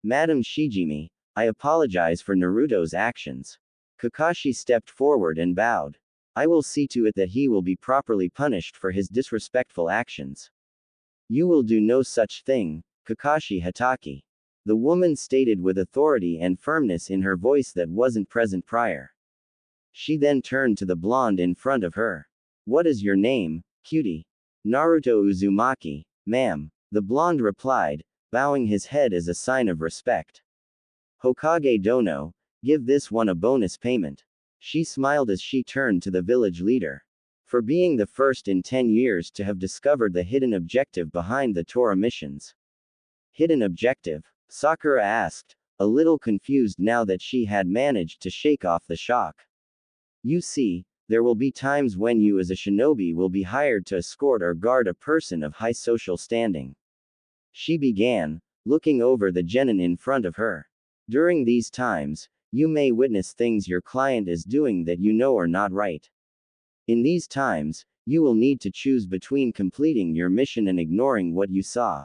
Madam Shijimi, I apologize for Naruto's actions. Kakashi stepped forward and bowed. I will see to it that he will be properly punished for his disrespectful actions. You will do no such thing, Kakashi Hatake. The woman stated with authority and firmness in her voice that wasn't present prior. She then turned to the blonde in front of her. What is your name, cutie? Naruto Uzumaki, ma'am, the blonde replied, bowing his head as a sign of respect. Hokage Dono, give this one a bonus payment. She smiled as she turned to the village leader. For being the first in 10 years to have discovered the hidden objective behind the Torah missions. Hidden objective? Sakura asked, a little confused now that she had managed to shake off the shock. You see, there will be times when you as a shinobi will be hired to escort or guard a person of high social standing. She began, looking over the genin in front of her. During these times, you may witness things your client is doing that you know are not right. In these times, you will need to choose between completing your mission and ignoring what you saw.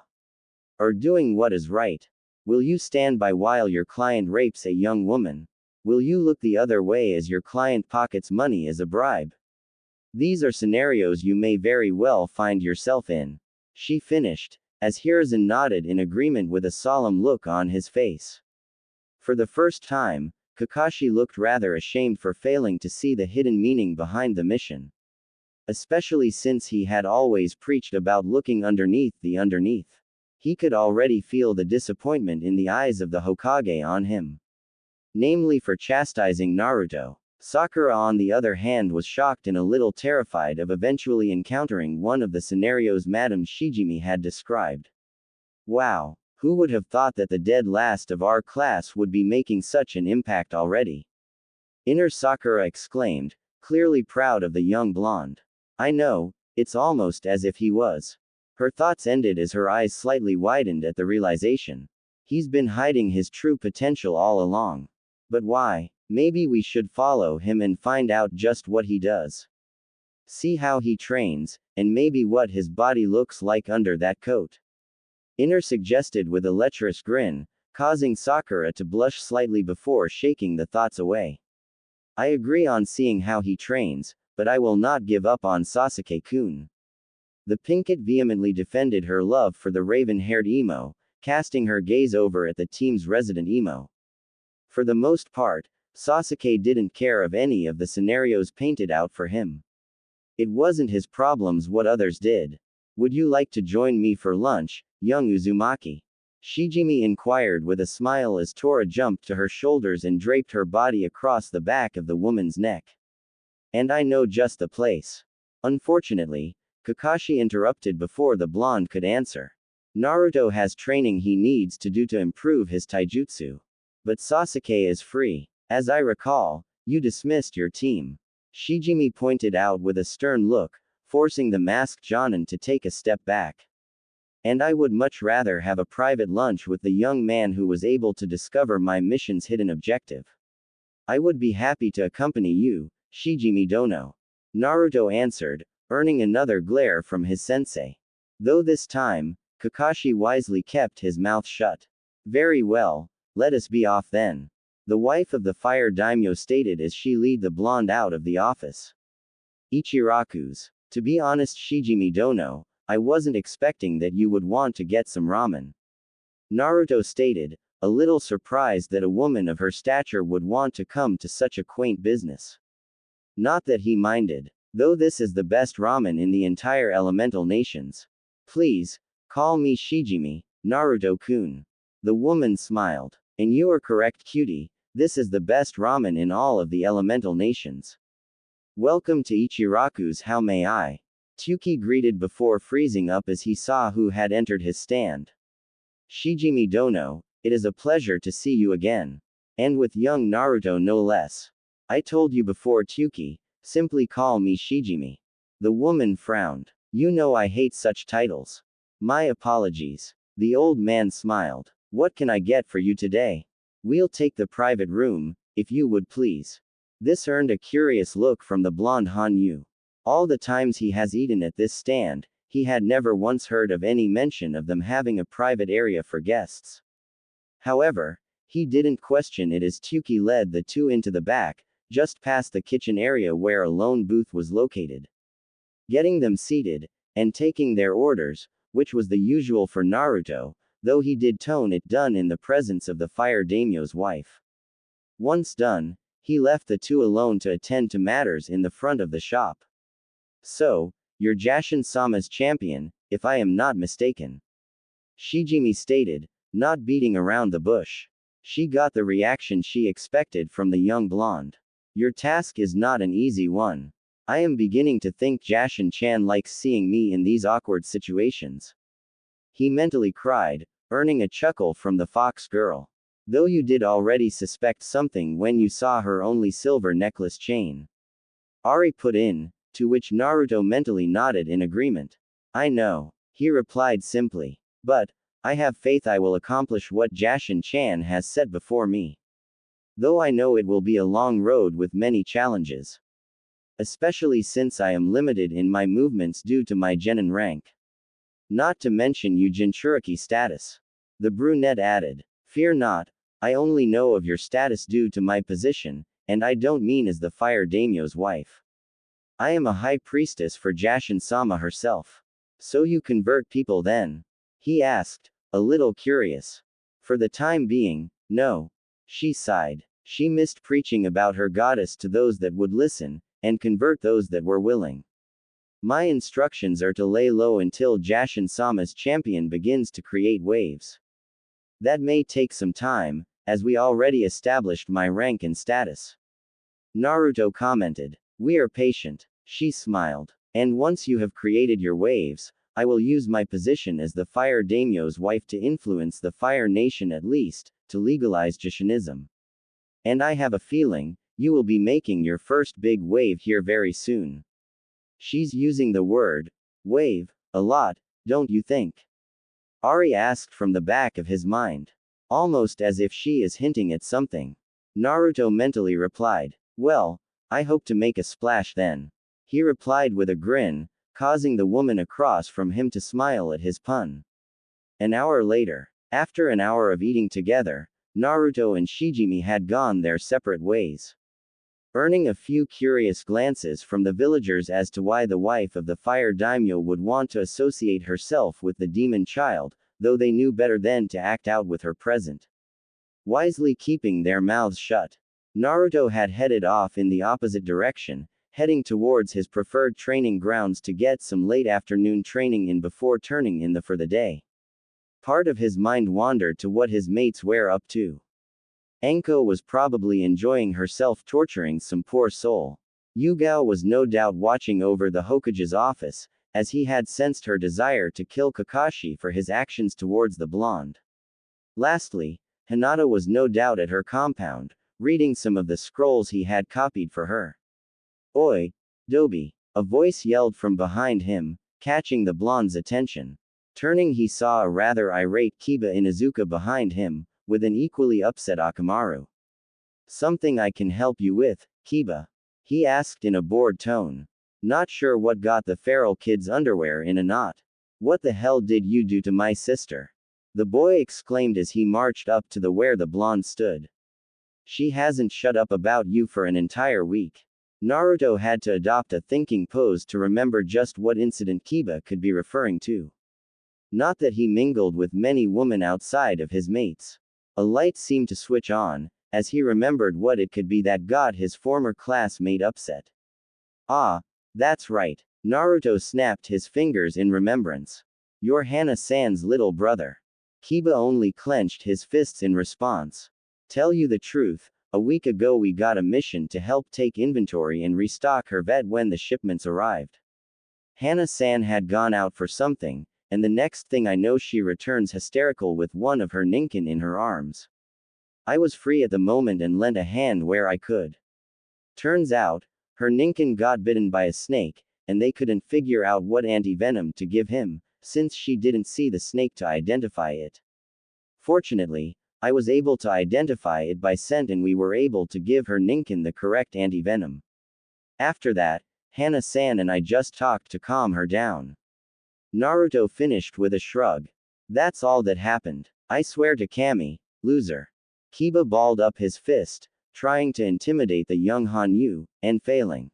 Or doing what is right. Will you stand by while your client rapes a young woman? Will you look the other way as your client pockets money as a bribe? These are scenarios you may very well find yourself in. She finished, as Hiruzen nodded in agreement with a solemn look on his face. For the first time, Kakashi looked rather ashamed for failing to see the hidden meaning behind the mission. Especially since he had always preached about looking underneath the underneath. He could already feel the disappointment in the eyes of the Hokage on him. Namely for chastising Naruto. Sakura on the other hand was shocked and a little terrified of eventually encountering one of the scenarios Madame Shijimi had described. Wow. Who would have thought that the dead last of our class would be making such an impact already? Inner Sakura exclaimed, clearly proud of the young blonde. I know, it's almost as if he was. Her thoughts ended as her eyes slightly widened at the realization. He's been hiding his true potential all along. But why? Maybe we should follow him and find out just what he does. See how he trains, and maybe what his body looks like under that coat. Inner suggested with a lecherous grin, causing Sakura to blush slightly before shaking the thoughts away. I agree on seeing how he trains, but I will not give up on Sasuke-kun. The Pinkett vehemently defended her love for the raven-haired emo, casting her gaze over at the team's resident emo. For the most part, Sasuke didn't care of any of the scenarios painted out for him. It wasn't his problems what others did. Would you like to join me for lunch, young Uzumaki? Shijimi inquired with a smile as Tora jumped to her shoulders and draped her body across the back of the woman's neck. And I know just the place. Unfortunately, Kakashi interrupted before the blonde could answer. Naruto has training he needs to do to improve his taijutsu. But Sasuke is free. As I recall, you dismissed your team. Shijimi pointed out with a stern look, forcing the masked Jonin to take a step back. And I would much rather have a private lunch with the young man who was able to discover my mission's hidden objective. I would be happy to accompany you, Shijimi Dono. Naruto answered, earning another glare from his sensei. Though this time, Kakashi wisely kept his mouth shut. Very well, let us be off then. The wife of the fire daimyo stated as she led the blonde out of the office. Ichiraku's. To be honest Shijimi Dono, I wasn't expecting that you would want to get some ramen. Naruto stated, a little surprised that a woman of her stature would want to come to such a quaint business. Not that he minded. Though this is the best ramen in the entire elemental nations. Please, call me Shijimi, Naruto-kun. The woman smiled. And you are correct cutie, this is the best ramen in all of the elemental nations. Welcome to Ichiraku's How May I? Tsuki greeted before freezing up as he saw who had entered his stand. Shijimi Dono, it is a pleasure to see you again. And with young Naruto no less. I told you before Tsuki, simply call me Shijimi. The woman frowned. You know I hate such titles. My apologies. The old man smiled. What can I get for you today? We'll take the private room, if you would please. This earned a curious look from the blonde Hanyu. All the times he has eaten at this stand, he had never once heard of any mention of them having a private area for guests. However, he didn't question it as Tsuki led the two into the back, just past the kitchen area where a lone booth was located. Getting them seated, and taking their orders, which was the usual for Naruto, though he did tone it done in the presence of the fire daimyo's wife. Once done, he left the two alone to attend to matters in the front of the shop. So, you're Jashin-sama's champion, if I am not mistaken. Shijimi stated, not beating around the bush. She got the reaction she expected from the young blonde. Your task is not an easy one. I am beginning to think Jashin-chan likes seeing me in these awkward situations. He mentally cried, earning a chuckle from the fox girl. Though you did already suspect something when you saw her only silver necklace chain. Ari put in, to which Naruto mentally nodded in agreement. I know, he replied simply. But, I have faith I will accomplish what Jashin-chan has set before me. Though I know it will be a long road with many challenges. Especially since I am limited in my movements due to my genin rank. Not to mention your Jinchuriki status. The brunette added. Fear not, I only know of your status due to my position, and I don't mean as the fire daimyo's wife. I am a high priestess for Jashin-sama herself. So you convert people then? He asked, a little curious. For the time being, no. She sighed. She missed preaching about her goddess to those that would listen, and convert those that were willing. My instructions are to lay low until Jashin-sama's champion begins to create waves. That may take some time, as we already established my rank and status. Naruto commented. We are patient. She smiled. And once you have created your waves, I will use my position as the Fire Daimyo's wife to influence the Fire Nation at least, to legalize Jashinism. And I have a feeling, you will be making your first big wave here very soon. She's using the word, wave, a lot, don't you think? Ari asked from the back of his mind. Almost as if she is hinting at something. Naruto mentally replied. Well, I hope to make a splash then. He replied with a grin, causing the woman across from him to smile at his pun. An hour later, after an hour of eating together, Naruto and Shijimi had gone their separate ways. Earning a few curious glances from the villagers as to why the wife of the fire daimyo would want to associate herself with the demon child, though they knew better than to act out with her present. Wisely keeping their mouths shut, Naruto had headed off in the opposite direction, heading towards his preferred training grounds to get some late afternoon training in before turning in for the day. Part of his mind wandered to what his mates were up to. Anko was probably enjoying herself torturing some poor soul. Yugao was no doubt watching over the Hokage's office, as he had sensed her desire to kill Kakashi for his actions towards the blonde. Lastly, Hinata was no doubt at her compound, reading some of the scrolls he had copied for her. Oi, Dobi! A voice yelled from behind him, catching the blonde's attention. Turning, he saw a rather irate Kiba Inuzuka behind him, with an equally upset Akamaru. Something I can help you with, Kiba? He asked in a bored tone. Not sure what got the feral kid's underwear in a knot. What the hell did you do to my sister? The boy exclaimed as he marched up to the where the blonde stood. She hasn't shut up about you for an entire week. Naruto had to adopt a thinking pose to remember just what incident Kiba could be referring to. Not that he mingled with many women outside of his mates. A light seemed to switch on, as he remembered what it could be that got his former classmate upset. Ah, that's right. Naruto snapped his fingers in remembrance. You're Hana-san's little brother. Kiba only clenched his fists in response. Tell you the truth, a week ago we got a mission to help take inventory and restock her vet when the shipments arrived. Hana-san had gone out for something, and the next thing I know she returns hysterical with one of her ninkin in her arms. I was free at the moment and lent a hand where I could. Turns out, her ninkin got bitten by a snake, and they couldn't figure out what anti-venom to give him, since she didn't see the snake to identify it. Fortunately, I was able to identify it by scent and we were able to give her ninkin the correct anti-venom. After that, Hana-san and I just talked to calm her down. Naruto finished with a shrug. That's all that happened. I swear to Kami, loser. Kiba balled up his fist, trying to intimidate the young Hanyu, and failing.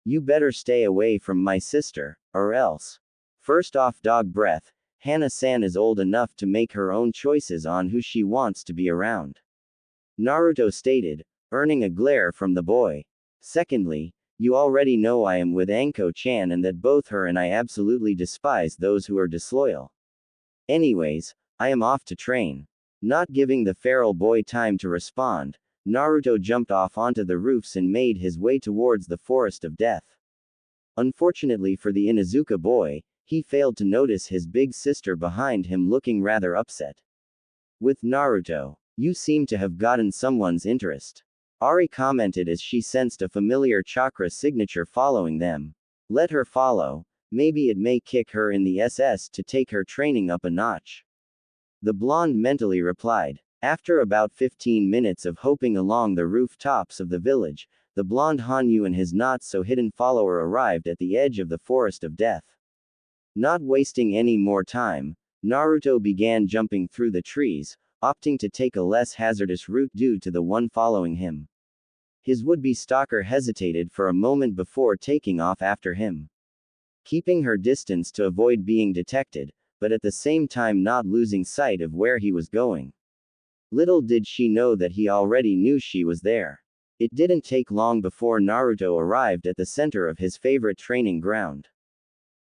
You better stay away from my sister, or else. First off, dog breath, Hana-san is old enough to make her own choices on who she wants to be around. Naruto stated, earning a glare from the boy. Secondly, you already know I am with Anko-chan and that both her and I absolutely despise those who are disloyal. Anyways, I am off to train. Not giving the feral boy time to respond, Naruto jumped off onto the roofs and made his way towards the forest of death. Unfortunately for the Inuzuka boy, he failed to notice his big sister behind him looking rather upset. With Naruto, you seem to have gotten someone's interest. Ari commented as she sensed a familiar chakra signature following them. Let her follow, maybe it may kick her in the SS to take her training up a notch. The blonde mentally replied. After about 15 minutes of hoping along the rooftops of the village, the blonde Hanyu and his not-so-hidden follower arrived at the edge of the forest of death. Not wasting any more time, Naruto began jumping through the trees, opting to take a less hazardous route due to the one following him. His would-be stalker hesitated for a moment before taking off after him. Keeping her distance to avoid being detected, but at the same time not losing sight of where he was going. Little did she know that he already knew she was there. It didn't take long before Naruto arrived at the center of his favorite training ground.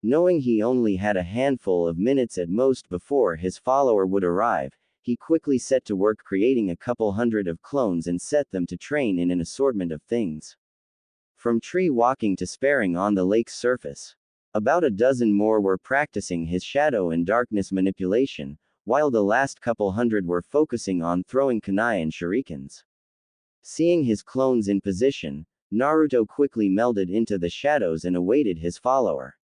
Knowing he only had a handful of minutes at most before his follower would arrive, he quickly set to work creating a couple hundred of clones and set them to train in an assortment of things. From tree walking to sparring on the lake's surface. About a dozen more were practicing his shadow and darkness manipulation, while the last couple hundred were focusing on throwing kunai and shurikens. Seeing his clones in position, Naruto quickly melded into the shadows and awaited his follower.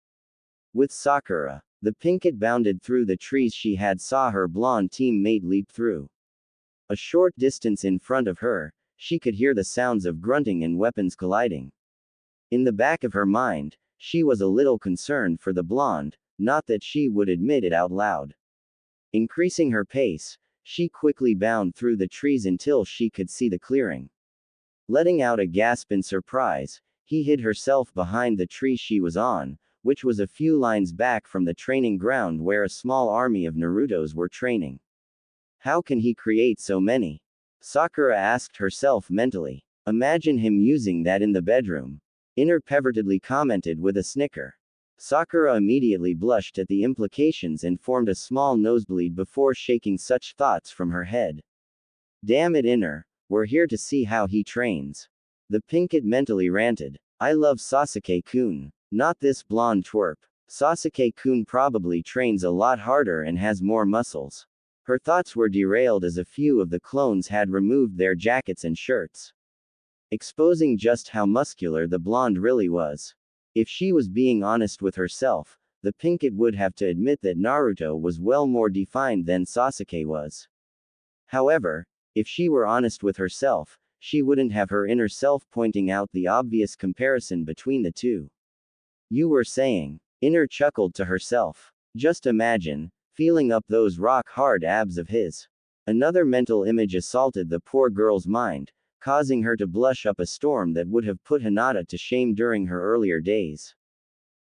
With Sakura, the pinkett bounded through the trees. She had saw her blonde teammate leap through. A short distance in front of her, she could hear the sounds of grunting and weapons colliding. In the back of her mind, she was a little concerned for the blonde, not that she would admit it out loud. Increasing her pace, she quickly bounded through the trees until she could see the clearing. Letting out a gasp in surprise, he hid herself behind the tree she was on, which was a few lines back from the training ground where a small army of Narutos were training. How can he create so many? Sakura asked herself mentally. Imagine him using that in the bedroom. Inner pervertedly commented with a snicker. Sakura immediately blushed at the implications and formed a small nosebleed before shaking such thoughts from her head. Damn it, Inner, we're here to see how he trains. The pinkett mentally ranted. I love Sasuke-kun. Not this blonde twerp. Sasuke-kun probably trains a lot harder and has more muscles. Her thoughts were derailed as a few of the clones had removed their jackets and shirts, exposing just how muscular the blonde really was. If she was being honest with herself, the pinkett would have to admit that Naruto was well more defined than Sasuke was. However, if she were honest with herself, she wouldn't have her inner self pointing out the obvious comparison between the two. You were saying, Inner chuckled to herself. Just imagine, feeling up those rock-hard abs of his. Another mental image assaulted the poor girl's mind, causing her to blush up a storm that would have put Hinata to shame during her earlier days.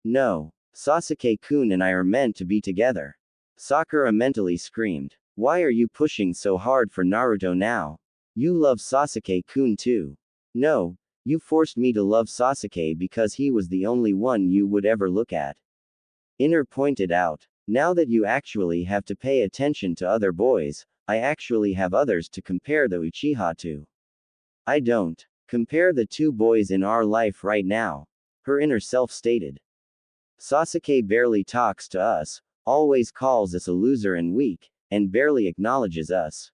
No, Sasuke-kun and I are meant to be together. Sakura mentally screamed. Why are you pushing so hard for Naruto now? You love Sasuke-kun too. No, you forced me to love Sasuke because he was the only one you would ever look at. Inner pointed out. Now that you actually have to pay attention to other boys, I actually have others to compare the Uchiha to. I don't. Compare the two boys in our life right now. Her inner self stated. Sasuke barely talks to us, always calls us a loser and weak, and barely acknowledges us.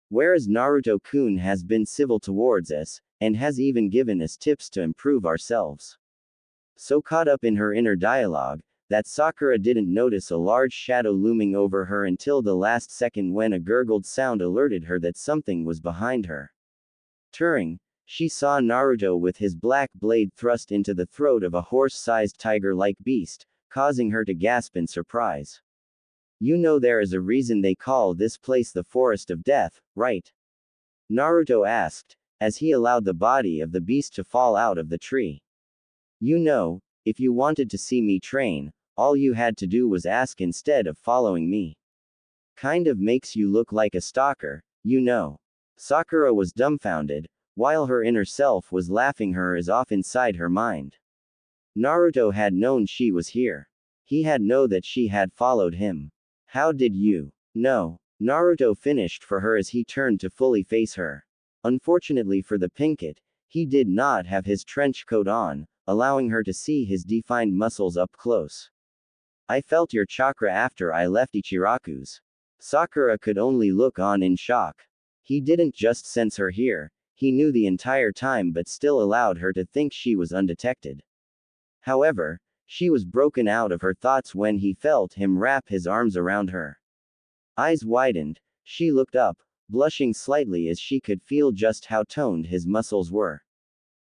Whereas Naruto-kun has been civil towards us, and has even given us tips to improve ourselves. So caught up in her inner dialogue, that Sakura didn't notice a large shadow looming over her until the last second when a gurgled sound alerted her that something was behind her. Turning, she saw Naruto with his black blade thrust into the throat of a horse-sized tiger-like beast, causing her to gasp in surprise. You know there is a reason they call this place the Forest of Death, right? Naruto asked, as he allowed the body of the beast to fall out of the tree. You know, if you wanted to see me train, all you had to do was ask instead of following me. Kind of makes you look like a stalker, you know. Sakura was dumbfounded, while her inner self was laughing her as off inside her mind. Naruto had known she was here. He had known that she had followed him. How did you know? Naruto finished for her as he turned to fully face her. Unfortunately for the pinkett, he did not have his trench coat on, allowing her to see his defined muscles up close. I felt your chakra after I left Ichiraku's. Sakura could only look on in shock. He didn't just sense her here, he knew the entire time but still allowed her to think she was undetected. However, she was broken out of her thoughts when he felt him wrap his arms around her. Eyes widened, she looked up, blushing slightly as she could feel just how toned his muscles were.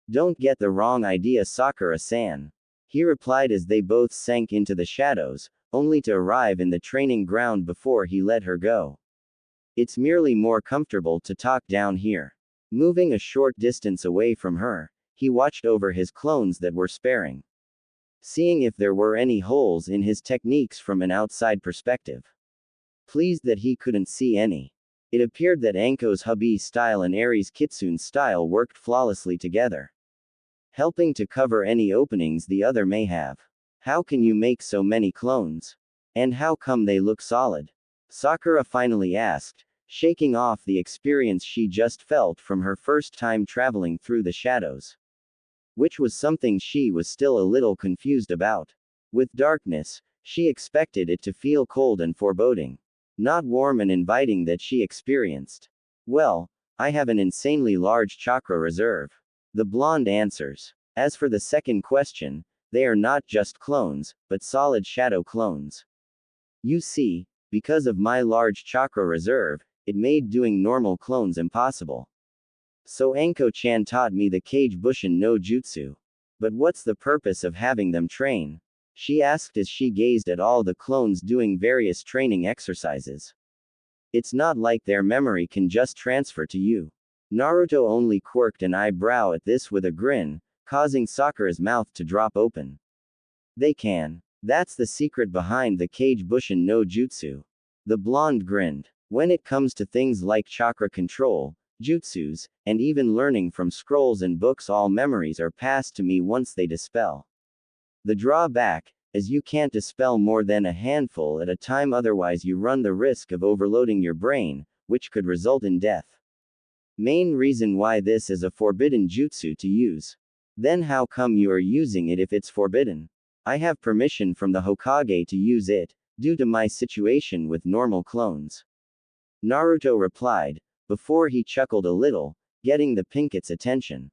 Don't get the wrong idea, Sakura-san. He replied as they both sank into the shadows, only to arrive in the training ground before he let her go. It's merely more comfortable to talk down here. Moving a short distance away from her, he watched over his clones that were sparing, seeing if there were any holes in his techniques from an outside perspective. Pleased that he couldn't see any. It appeared that Anko's hubby style and Aries Kitsune style worked flawlessly together, helping to cover any openings the other may have. How can you make so many clones? And how come they look solid? Sakura finally asked, shaking off the experience she just felt from her first time traveling through the shadows, which was something she was still a little confused about. With darkness, she expected it to feel cold and foreboding, not warm and inviting that she experienced. Well, I have an insanely large chakra reserve. The blonde answers. As for the second question, they are not just clones, but solid shadow clones. You see, because of my large chakra reserve, it made doing normal clones impossible. So Anko-chan taught me the Kage Bushin no Jutsu. But what's the purpose of having them train? She asked as she gazed at all the clones doing various training exercises. It's not like their memory can just transfer to you. Naruto only quirked an eyebrow at this with a grin, causing Sakura's mouth to drop open. They can. That's the secret behind the Kage Bushin no Jutsu. The blonde grinned. When it comes to things like chakra control, jutsus, and even learning from scrolls and books, all memories are passed to me once they dispel. The drawback, is you can't dispel more than a handful at a time, otherwise you run the risk of overloading your brain, which could result in death. Main reason why this is a forbidden jutsu to use. Then how come you are using it if it's forbidden? I have permission from the Hokage to use it, due to my situation with normal clones. Naruto replied, before he chuckled a little, getting the Pinket's attention.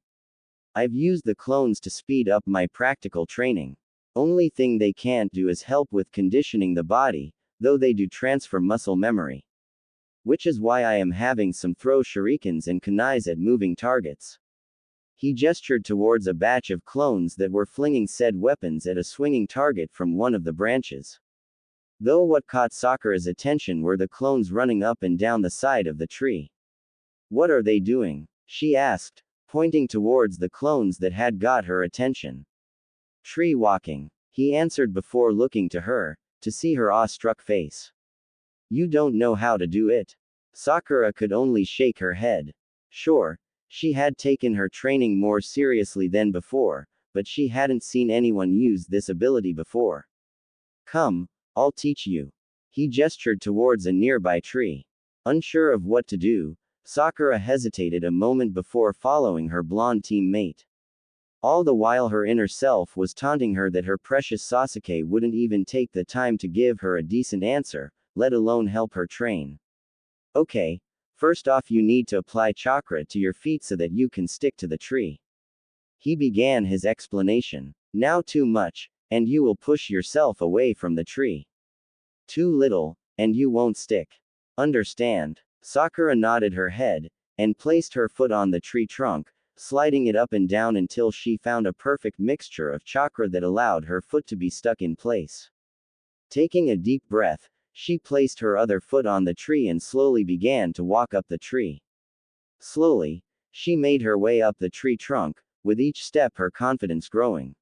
I've used the clones to speed up my practical training. Only thing they can't do is help with conditioning the body, though they do transfer muscle memory. Which is why I am having some throw shurikens and kunais at moving targets. He gestured towards a batch of clones that were flinging said weapons at a swinging target from one of the branches. Though what caught Sakura's attention were the clones running up and down the side of the tree. What are they doing? She asked, pointing towards the clones that had got her attention. Tree walking, he answered before looking to her, to see her awe-struck face. You don't know how to do it? Sakura could only shake her head. Sure, she had taken her training more seriously than before, but she hadn't seen anyone use this ability before. Come, I'll teach you. He gestured towards a nearby tree. Unsure of what to do, Sakura hesitated a moment before following her blonde teammate. All the while her inner self was taunting her that her precious Sasuke wouldn't even take the time to give her a decent answer, let alone help her train. Okay, first off you need to apply chakra to your feet so that you can stick to the tree. He began his explanation. Now too much, and you will push yourself away from the tree. Too little, and you won't stick. Understand? Sakura nodded her head, and placed her foot on the tree trunk, sliding it up and down until she found a perfect mixture of chakra that allowed her foot to be stuck in place. Taking a deep breath, she placed her other foot on the tree and slowly began to walk up the tree. Slowly, she made her way up the tree trunk, with each step her confidence growing.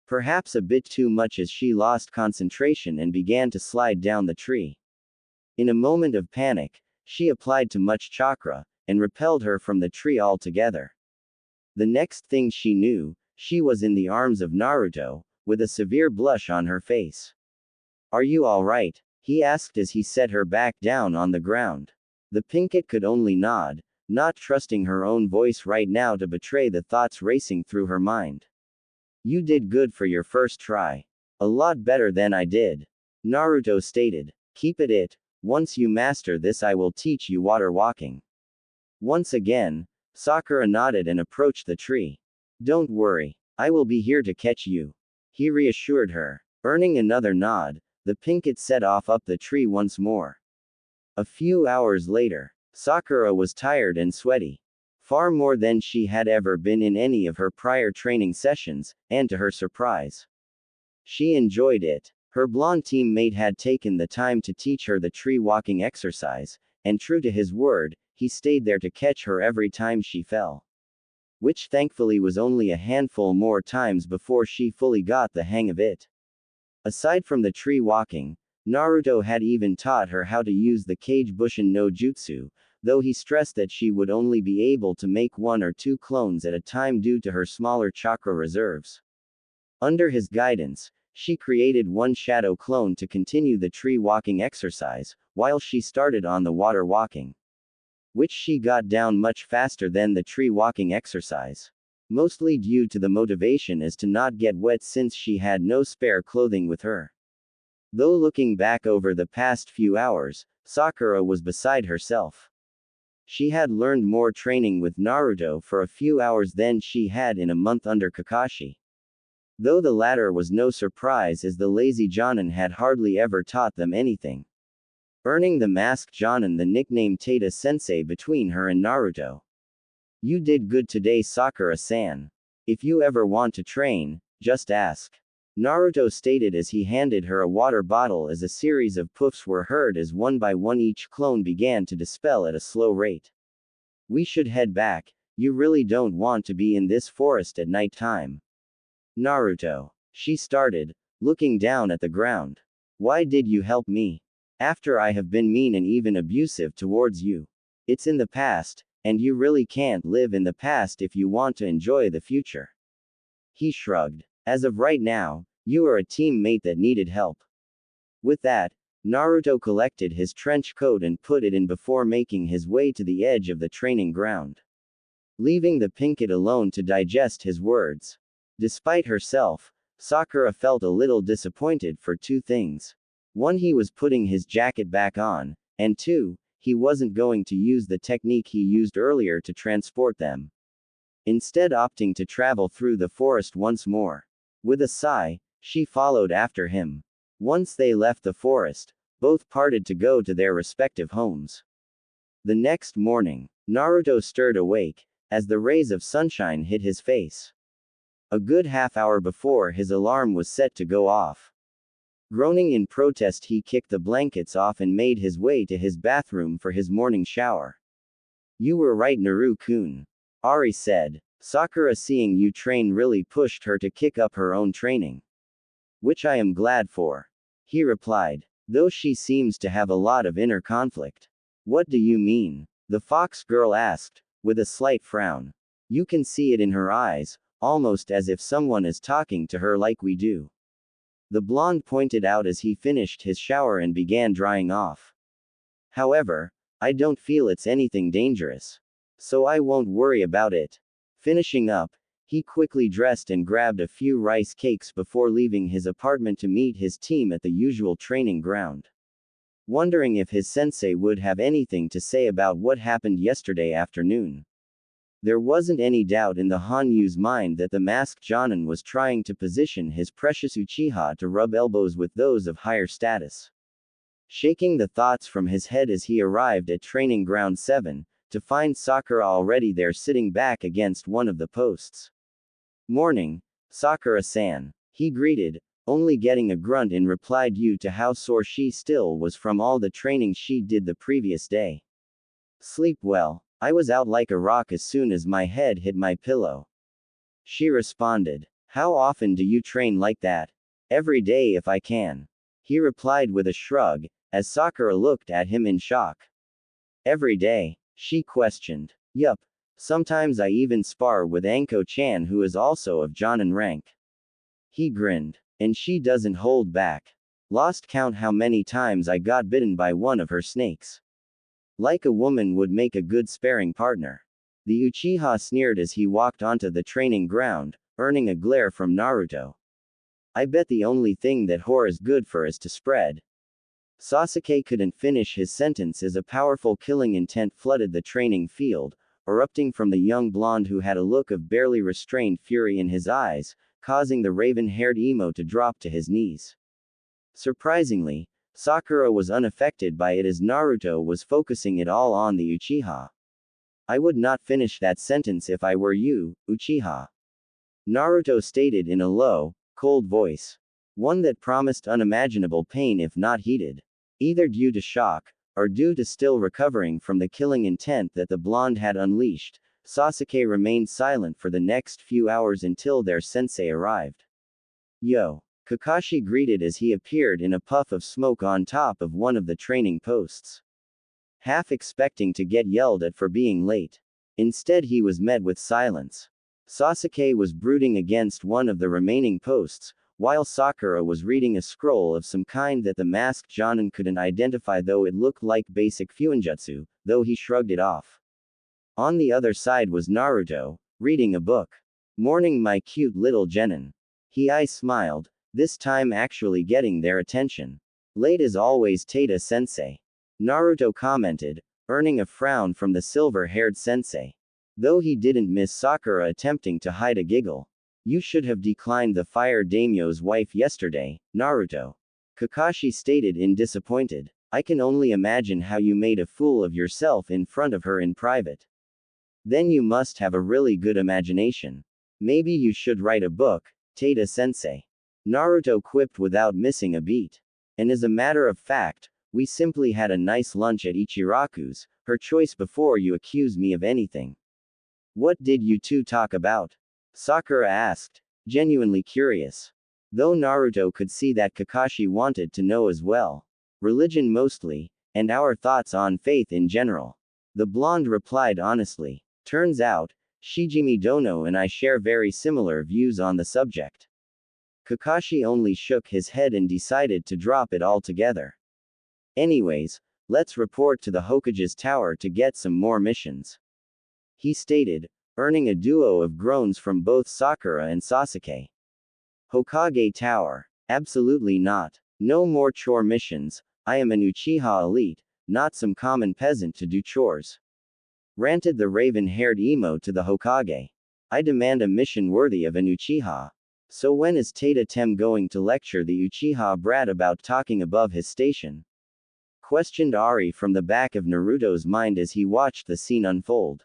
Perhaps a bit too much as she lost concentration and began to slide down the tree. In a moment of panic, she applied too much chakra, and repelled her from the tree altogether. The next thing she knew, she was in the arms of Naruto, with a severe blush on her face. Are you alright? He asked as he set her back down on the ground. The Pinkett could only nod, not trusting her own voice right now to betray the thoughts racing through her mind. You did good for your first try. A lot better than I did. Naruto stated. Keep it. Once you master this, I will teach you water walking. Once again, Sakura nodded and approached the tree. Don't worry. I will be here to catch you. He reassured her. Earning another nod, the pinkett set off up the tree once more. A few hours later, Sakura was tired and sweaty. Far more than she had ever been in any of her prior training sessions, and to her surprise, she enjoyed it. Her blonde teammate had taken the time to teach her the tree walking exercise, and true to his word, he stayed there to catch her every time she fell. Which thankfully was only a handful more times before she fully got the hang of it. Aside from the tree walking, Naruto had even taught her how to use the Kage Bushin no Jutsu, though he stressed that she would only be able to make 1 or 2 clones at a time due to her smaller chakra reserves. Under his guidance, she created 1 shadow clone to continue the tree walking exercise, while she started on the water walking, which she got down much faster than the tree walking exercise. Mostly due to the motivation as to not get wet since she had no spare clothing with her. Though looking back over the past few hours, Sakura was beside herself. She had learned more training with Naruto for a few hours than she had in a month under Kakashi. Though the latter was no surprise as the lazy Jonin had hardly ever taught them anything. Earning the masked Jonin the nickname Tata Sensei between her and Naruto. You did good today, Sakura-san. If you ever want to train, just ask. Naruto stated as he handed her a water bottle as a series of puffs were heard as one by one each clone began to dispel at a slow rate. We should head back. You really don't want to be in this forest at night time. Naruto. She started, looking down at the ground. Why did you help me? After I have been mean and even abusive towards you. It's in the past, and you really can't live in the past if you want to enjoy the future. He shrugged. As of right now, you are a teammate that needed help. With that, Naruto collected his trench coat and put it in before making his way to the edge of the training ground. Leaving the pinkett alone to digest his words. Despite herself, Sakura felt a little disappointed for 2 things. 1, he was putting his jacket back on, and 2, he wasn't going to use the technique he used earlier to transport them. Instead opting to travel through the forest once more. With a sigh, she followed after him. Once they left the forest, both parted to go to their respective homes. The next morning, Naruto stirred awake, as the rays of sunshine hit his face. A good half-hour before his alarm was set to go off. Groaning in protest, he kicked the blankets off and made his way to his bathroom for his morning shower. You were right, Naru-kun. Ari said. Sakura, seeing you train really pushed her to kick up her own training. Which I am glad for. He replied. Though she seems to have a lot of inner conflict. What do you mean? The fox girl asked, with a slight frown. You can see it in her eyes, almost as if someone is talking to her like we do. The blonde pointed out as he finished his shower and began drying off. However, I don't feel it's anything dangerous. So I won't worry about it. Finishing up, he quickly dressed and grabbed a few rice cakes before leaving his apartment to meet his team at the usual training ground. Wondering if his sensei would have anything to say about what happened yesterday afternoon. There wasn't any doubt in the Hanyu's mind that the masked Jonin was trying to position his precious Uchiha to rub elbows with those of higher status. Shaking the thoughts from his head as he arrived at training ground 7, to find Sakura already there sitting back against one of the posts. Morning, Sakura-san. He greeted, only getting a grunt in reply due to how sore she still was from all the training she did the previous day. Sleep well. I was out like a rock as soon as my head hit my pillow. She responded. How often do you train like that? Every day if I can. He replied with a shrug, as Sakura looked at him in shock. Every day? She questioned. Yup. Sometimes I even spar with Anko-chan, who is also of Jonin rank. He grinned. And she doesn't hold back. Lost count how many times I got bitten by one of her snakes. Like a woman would make a good sparring partner. The Uchiha sneered as he walked onto the training ground, earning a glare from Naruto. I bet the only thing that whore is good for is to spread. Sasuke couldn't finish his sentence as a powerful killing intent flooded the training field, erupting from the young blonde who had a look of barely restrained fury in his eyes, causing the raven-haired emo to drop to his knees. Surprisingly, Sakura was unaffected by it as Naruto was focusing it all on the Uchiha. I would not finish that sentence if I were you, Uchiha. Naruto stated in a low, cold voice. One that promised unimaginable pain if not heeded. Either due to shock, or due to still recovering from the killing intent that the blonde had unleashed, Sasuke remained silent for the next few hours until their sensei arrived. Yo! Kakashi greeted as he appeared in a puff of smoke on top of one of the training posts. Half expecting to get yelled at for being late. Instead he was met with silence. Sasuke was brooding against one of the remaining posts, while Sakura was reading a scroll of some kind that the masked Jonin couldn't identify, though it looked like basic fuinjutsu, though he shrugged it off. On the other side was Naruto, reading a book. Morning, my cute little genin. I smiled, this time actually getting their attention. Late as always, Tata-sensei. Naruto commented, earning a frown from the silver-haired sensei. Though he didn't miss Sakura attempting to hide a giggle. You should have declined the fire daimyo's wife yesterday, Naruto. Kakashi stated in disappointed. I can only imagine how you made a fool of yourself in front of her in private. Then you must have a really good imagination. Maybe you should write a book, Tata-sensei. Naruto quipped without missing a beat. And as a matter of fact, we simply had a nice lunch at Ichiraku's, her choice, before you accuse me of anything. What did you two talk about? Sakura asked, genuinely curious. Though Naruto could see that Kakashi wanted to know as well. Religion mostly, and our thoughts on faith in general. The blonde replied honestly. Turns out, Shijimi Dono and I share very similar views on the subject. Kakashi only shook his head and decided to drop it altogether. Anyways, let's report to the Hokage's tower to get some more missions. He stated, earning a duo of groans from both Sakura and Sasuke. Hokage Tower. Absolutely not. No more chore missions. I am an Uchiha elite, not some common peasant to do chores. Ranted the raven-haired emo to the Hokage. I demand a mission worthy of an Uchiha. So when is Tata-tem going to lecture the Uchiha brat about talking above his station? Questioned Ari from the back of Naruto's mind as he watched the scene unfold.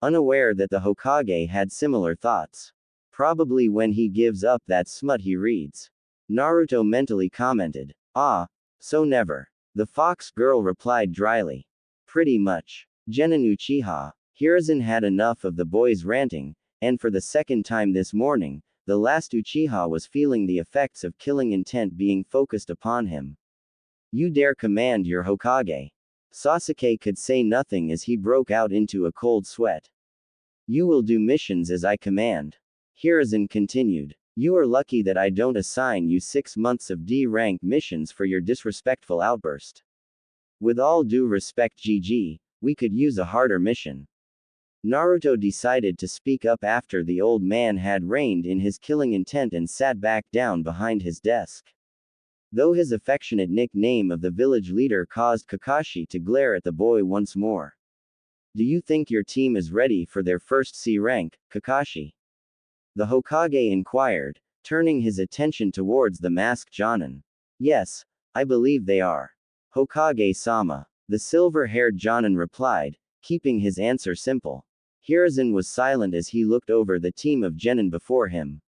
Unaware that the Hokage had similar thoughts. Probably when he gives up that smut he reads. Naruto mentally commented. Ah, so never. The fox girl replied dryly. Pretty much. Genin Uchiha. Hiruzen had enough of the boys ranting, and for the second time this morning, the last Uchiha was feeling the effects of killing intent being focused upon him. You dare command your Hokage? Sasuke could say nothing as he broke out into a cold sweat. You will do missions as I command. Hiruzen continued. You are lucky that I don't assign you 6 months of D-rank missions for your disrespectful outburst. With all due respect, GG, we could use a harder mission. Naruto decided to speak up after the old man had reined in his killing intent and sat back down behind his desk. Though his affectionate nickname of the village leader caused Kakashi to glare at the boy once more. Do you think your team is ready for their first C rank, Kakashi? The Hokage inquired, turning his attention towards the masked Jonin. Yes, I believe they are. Hokage-sama. The silver-haired Jonin replied, keeping his answer simple. Hiruzen was silent as he looked over the team of genin before him.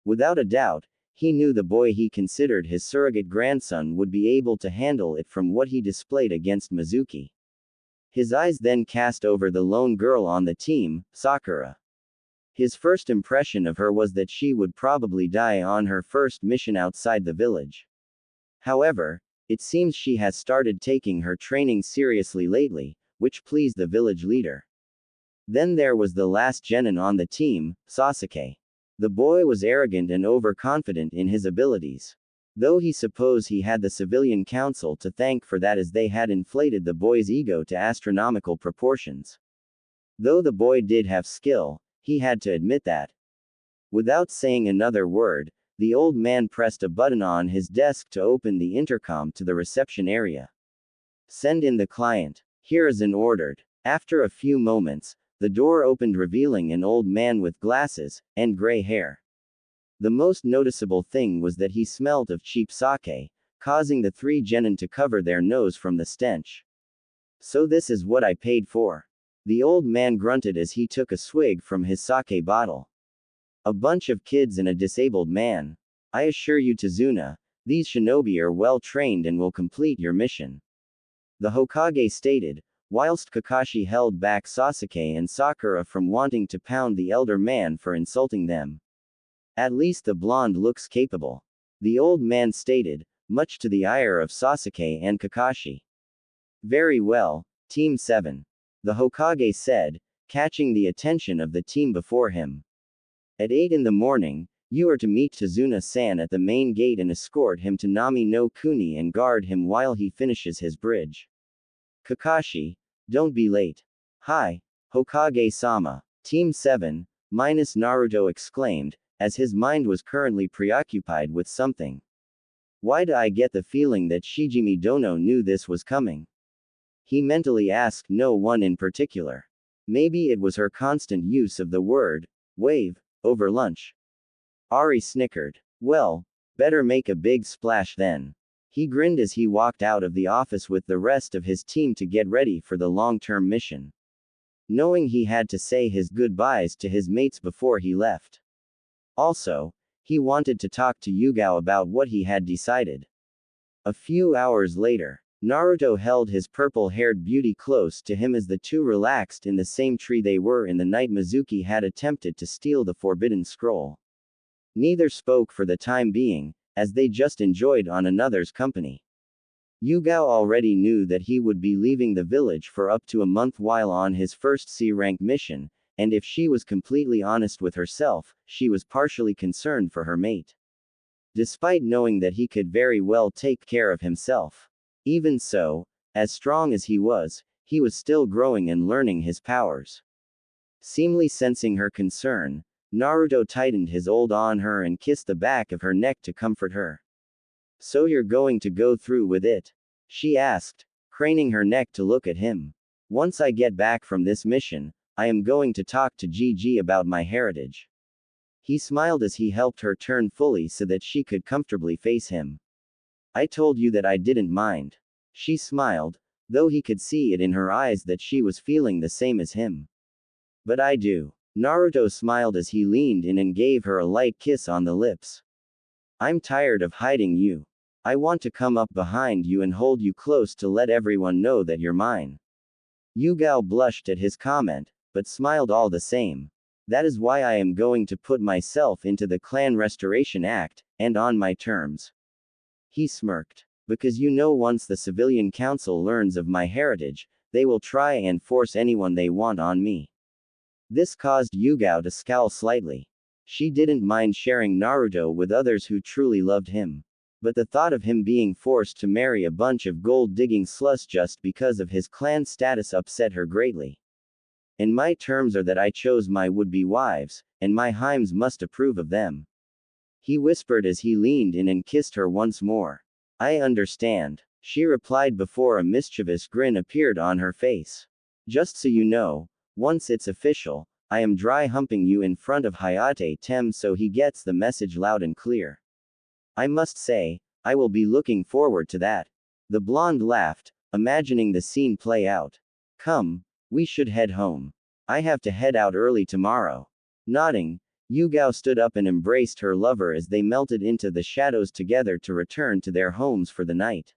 Without a doubt, he knew the boy he considered his surrogate grandson would be able to handle it from what he displayed against Mizuki. His eyes then cast over the lone girl on the team, Sakura. His first impression of her was that she would probably die on her first mission outside the village. However, it seems she has started taking her training seriously lately, which pleased the village leader. Then there was the last genin on the team, Sasuke. The boy was arrogant and overconfident in his abilities. Though he supposed he had the civilian council to thank for that, as they had inflated the boy's ego to astronomical proportions. Though the boy did have skill, he had to admit that. Without saying another word, the old man pressed a button on his desk to open the intercom to the reception area. Send in the client. Here is an ordered. After a few moments, the door opened revealing an old man with glasses and gray hair. The most noticeable thing was that he smelled of cheap sake, causing the three genin to cover their nose from the stench. So this is what I paid for. The old man grunted as he took a swig from his sake bottle. A bunch of kids and a disabled man. I assure you, Tazuna, these shinobi are well trained and will complete your mission. The Hokage stated, whilst Kakashi held back Sasuke and Sakura from wanting to pound the elder man for insulting them. At least the blonde looks capable. The old man stated, much to the ire of Sasuke and Kakashi. Very well, Team 7. The Hokage said, catching the attention of the team before him. At 8 in the morning, you are to meet Tazuna-san at the main gate and escort him to Nami no Kuni and guard him while he finishes his bridge. Kakashi, don't be late. Hi, Hokage-sama. Team 7, minus Naruto exclaimed, as his mind was currently preoccupied with something. Why do I get the feeling that Shijimi Dono knew this was coming? He mentally asked no one in particular. Maybe it was her constant use of the word, wave, over lunch. Ari snickered. Well, better make a big splash then. He grinned as he walked out of the office with the rest of his team to get ready for the long-term mission. Knowing he had to say his goodbyes to his mates before he left. Also, he wanted to talk to Yugao about what he had decided. A few hours later, Naruto held his purple-haired beauty close to him as the two relaxed in the same tree they were in the night Mizuki had attempted to steal the forbidden scroll. Neither spoke for the time being, as they just enjoyed on another's company. Yugao already knew that he would be leaving the village for up to a month while on his first C-rank mission, and if she was completely honest with herself, she was partially concerned for her mate. Despite knowing that he could very well take care of himself. Even so, as strong as he was still growing and learning his powers. Seemingly sensing her concern, Naruto tightened his hold on her and kissed the back of her neck to comfort her. So you're going to go through with it? She asked, craning her neck to look at him. Once I get back from this mission, I am going to talk to Gigi about my heritage. He smiled as he helped her turn fully so that she could comfortably face him. I told you that I didn't mind. She smiled, though he could see it in her eyes that she was feeling the same as him. But I do. Naruto smiled as he leaned in and gave her a light kiss on the lips. I'm tired of hiding you. I want to come up behind you and hold you close to let everyone know that you're mine. Yugao blushed at his comment, but smiled all the same. That is why I am going to put myself into the Clan Restoration Act, and on my terms. He smirked. Because you know once the civilian council learns of my heritage, they will try and force anyone they want on me. This caused Yugao to scowl slightly. She didn't mind sharing Naruto with others who truly loved him. But the thought of him being forced to marry a bunch of gold-digging sluts just because of his clan status upset her greatly. And my terms are that I chose my would-be wives, and my Heims must approve of them. He whispered as he leaned in and kissed her once more. I understand, she replied before a mischievous grin appeared on her face. Just so you know, once it's official, I am dry humping you in front of Hayate Tem so he gets the message loud and clear. I must say, I will be looking forward to that. The blonde laughed, imagining the scene play out. Come, we should head home. I have to head out early tomorrow. Nodding, Yugao stood up and embraced her lover as they melted into the shadows together to return to their homes for the night.